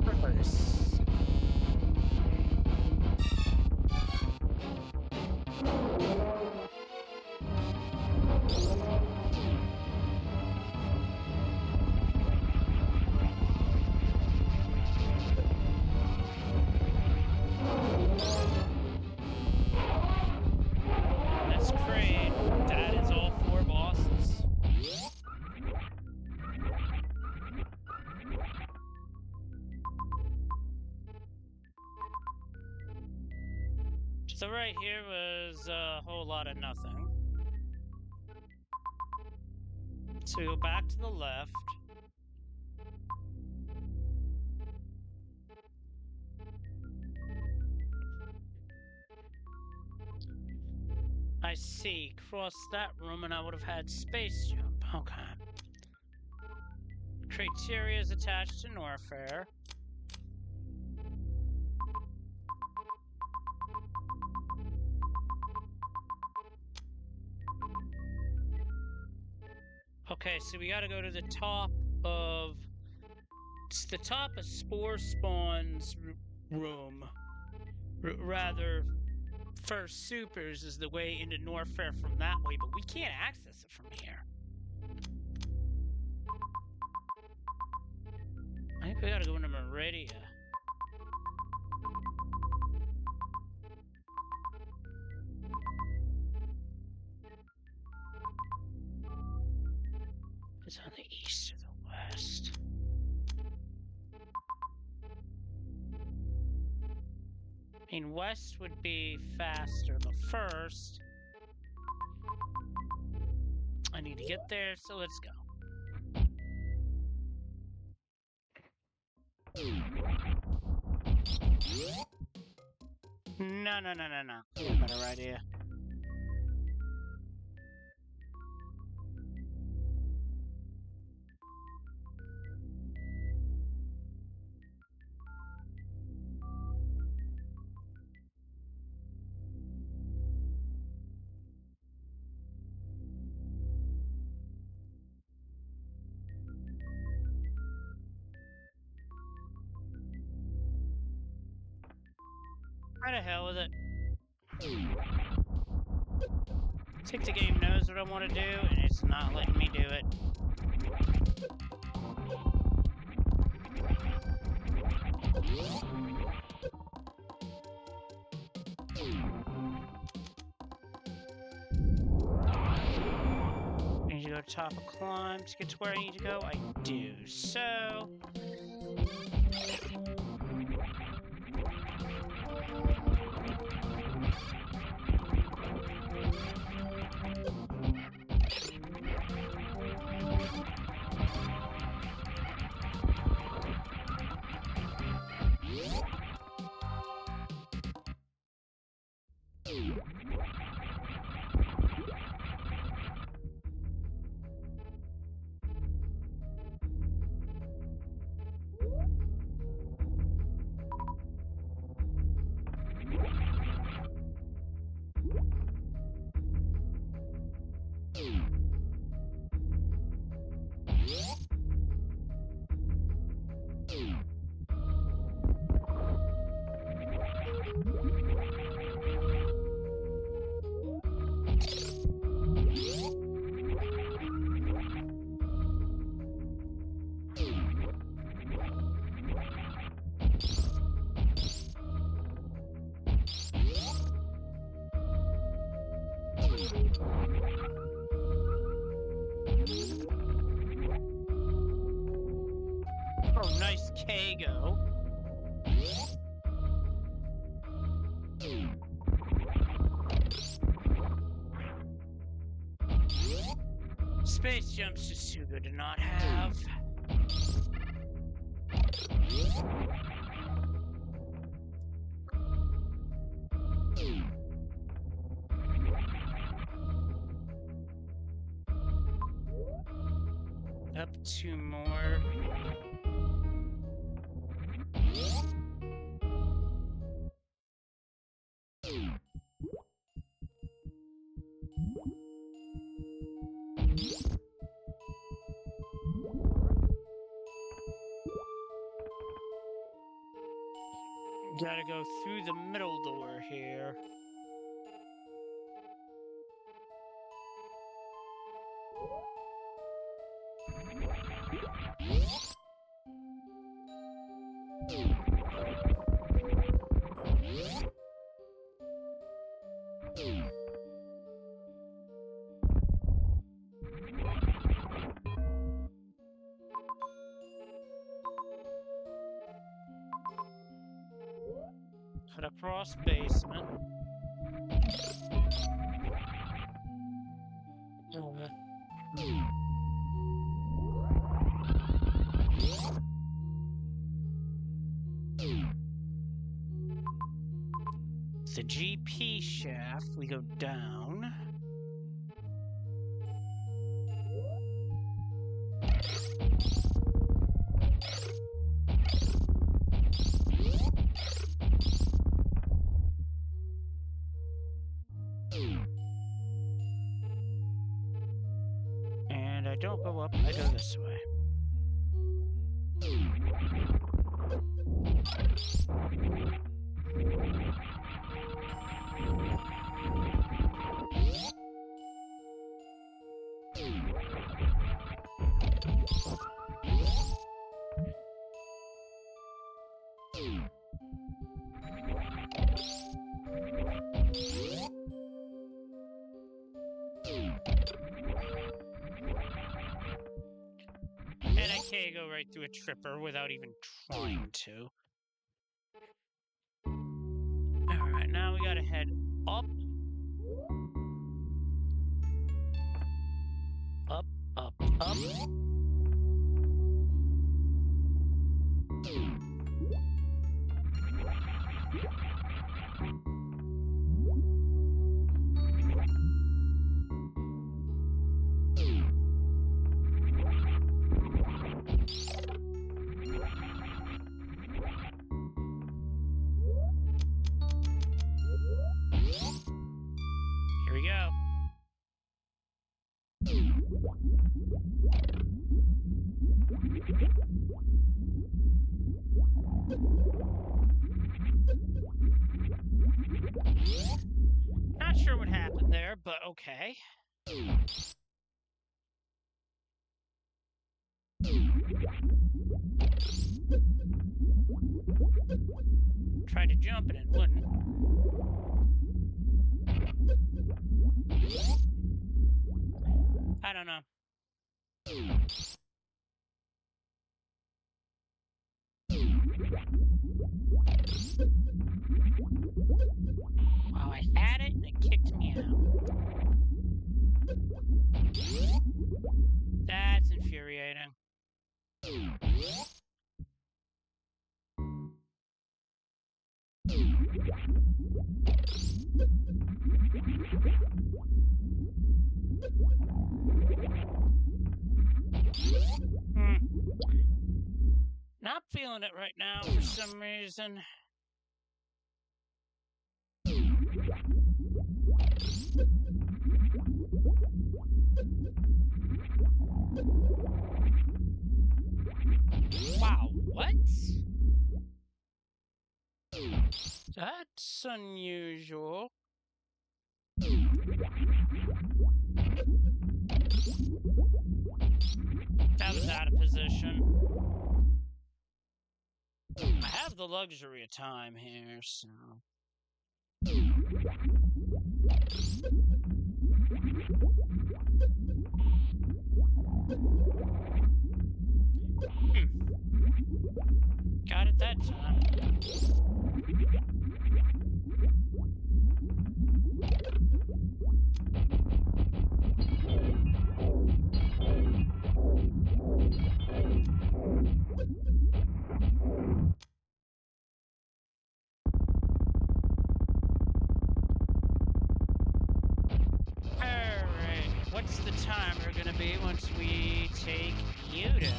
Reverse. That's great. That is all 4 bosses. So right here was a whole lot of nothing. So we go back to the left. I see. Cross that room and I would have had space jump. Okay. Criteria is attached to Norfair. Okay, so we gotta go to the top of... It's the top of Spore Spawn's room. Rather, First Supers is the way into Norfair from that way, but we can't access it from here. I think we gotta go into Meridia. It's on the east or the west. I mean, west would be faster, but first... I need to get there, so let's go. No. Better idea. Kind of hell with it. I think the game knows what I want to do, and it's not letting me do it. I need to go top a climb to get to where I need to go. I do so. Oh, nice Kago. Space jump's just too good to not have. Up 2 more. Gotta go through the middle door here. Cut across basement. The GP shaft, we go down. And I don't go up, I go this way. And I can't go right through a tripper without even trying to. Alright, now we gotta head up. Up, up, up. Here we go. Not sure what happened there, but okay. Tried to jump and it wouldn't. I don't know. Wow, I had it and it kicked me out. That's infuriating. Not feeling it right now for some reason. Wow, what? That's unusual. That was out of position. I have the luxury of time here, so... Got it that time. Alright, what's the timer gonna be once we take you down?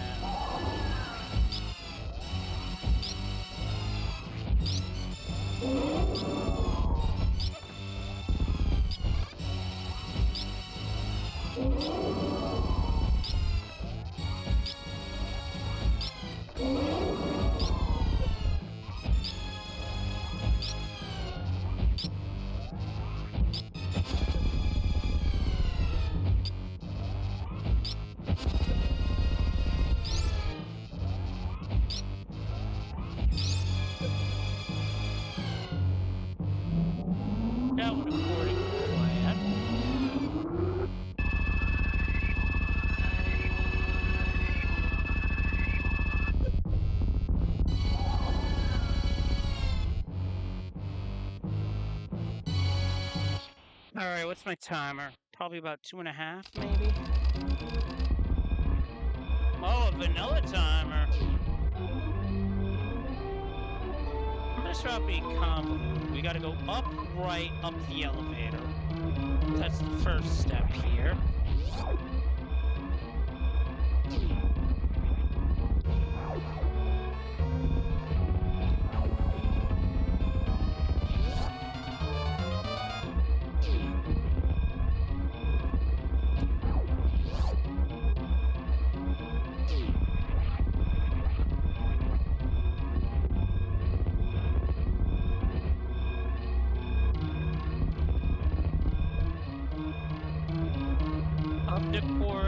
That one according to plan. Alright, what's my timer? Probably about 2.5, maybe? Oh, a vanilla timer. This route being convoluted. We gotta go up, right, up the elevator. That's the first step here.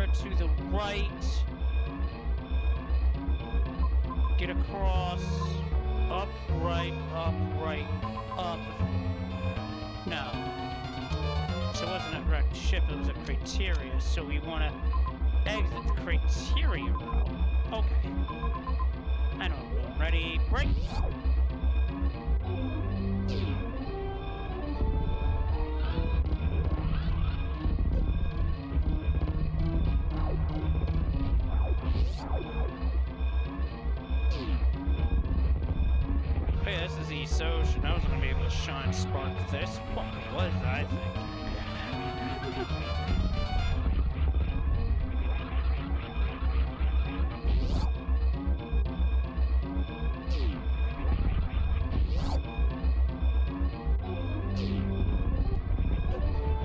To the right. Get across. Up, right, up, right, up. No. So it wasn't a correct ship, it was a criteria. So we want to exit the criteria route. Okay. I know what I'm doing. Ready, break. Hey, this is East Ocean. I wasn't going to be able to shine spark this. What was I thinking?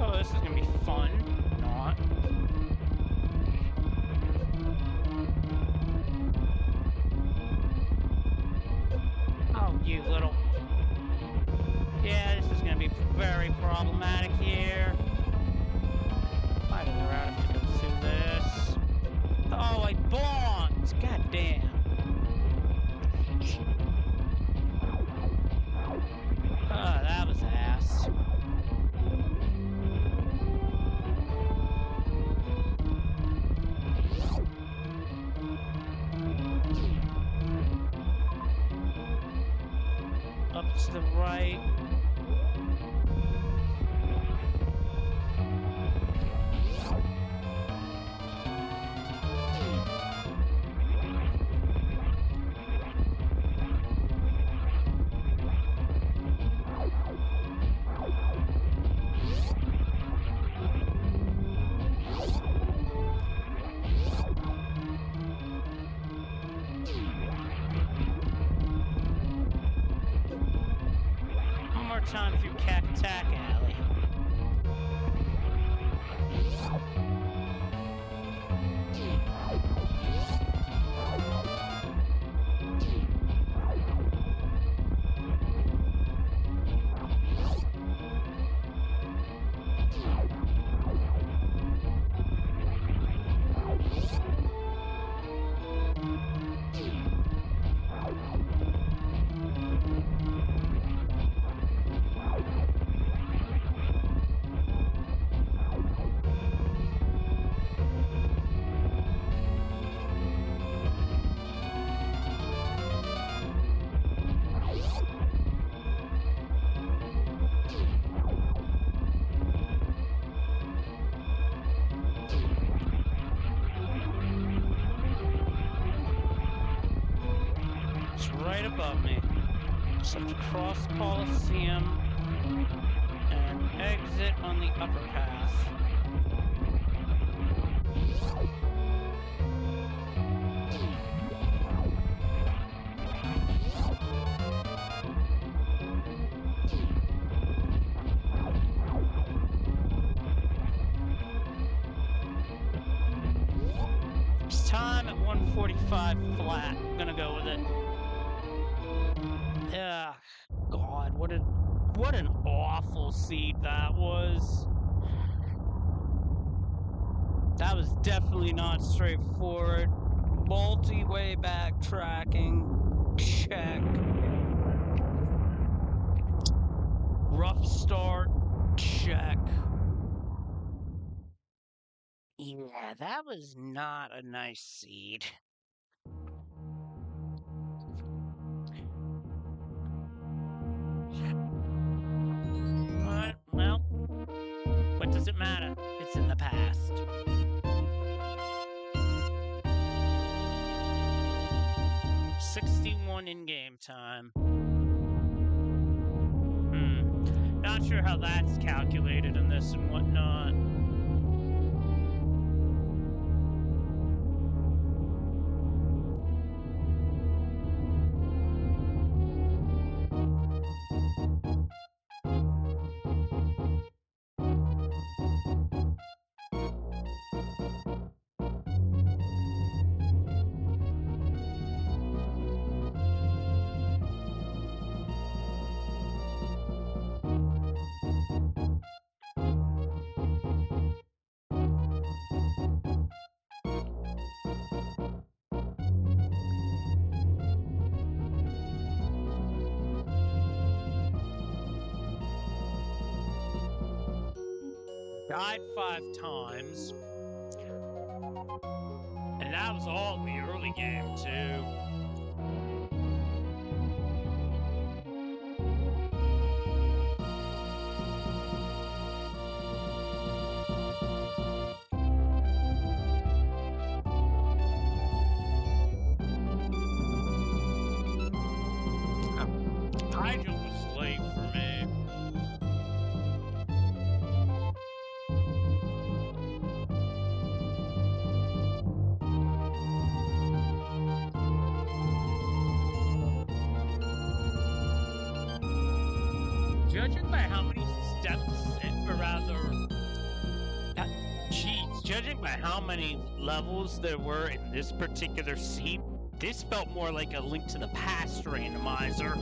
Oh, this is going to be fun. Not. Oh, you little... Yeah, this is gonna be be very problematic here. Why did the route have to go through this? Oh, I bombed! God damn. Oh, that was ass. Up to the right. One more time through Cack-Attack Alley. It's right above me. Just have to cross the Coliseum and exit on the upper path. It's time at 1:45 flat. I'm gonna go with it. Yeah, God, what an awful seed that was. That was definitely not straightforward. Multi-way backtracking. Check. Rough start. Check. Yeah, that was not a nice seed. But, well, what does it matter? It's in the past. $61 in-game time. Not sure how that's calculated in this and whatnot. Died 5 times. And that was all in the early game, too. Hydra was late for me. Judging by how many steps, or rather, judging by how many levels there were in this particular seat, This felt more like a Link to the Past randomizer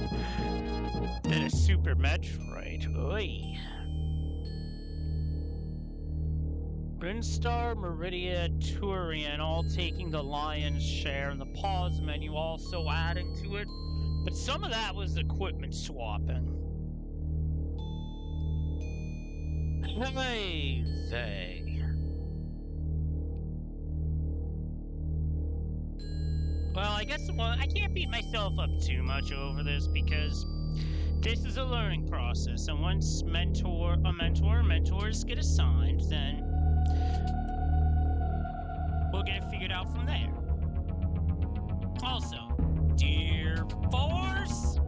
than a Super Metroid. Oy. Brinstar, Meridia, Turian all taking the lion's share, and the pause menu also adding to it. But some of that was equipment swapping. Hey, they. Well, I guess I can't beat myself up too much over this because this is a learning process, and once mentors get assigned, then we'll get it figured out from there. Also, Dear Force,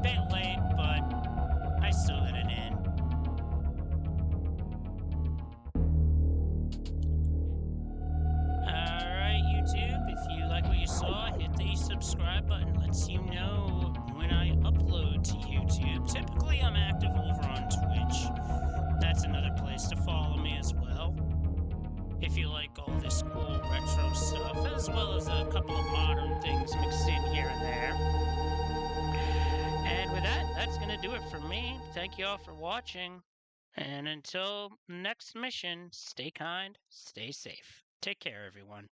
bit late, but I still got it in. Alright, YouTube, if you like what you saw, hit the subscribe button. Lets you know when I upload to YouTube. Typically, I'm active over on Twitch. That's another place to follow me as well. If you like all this cool retro stuff, as well as a couple of modern things mixed in here and there. And with that, that's going to do it for me. Thank you all for watching. And until next mission, stay kind, stay safe. Take care, everyone.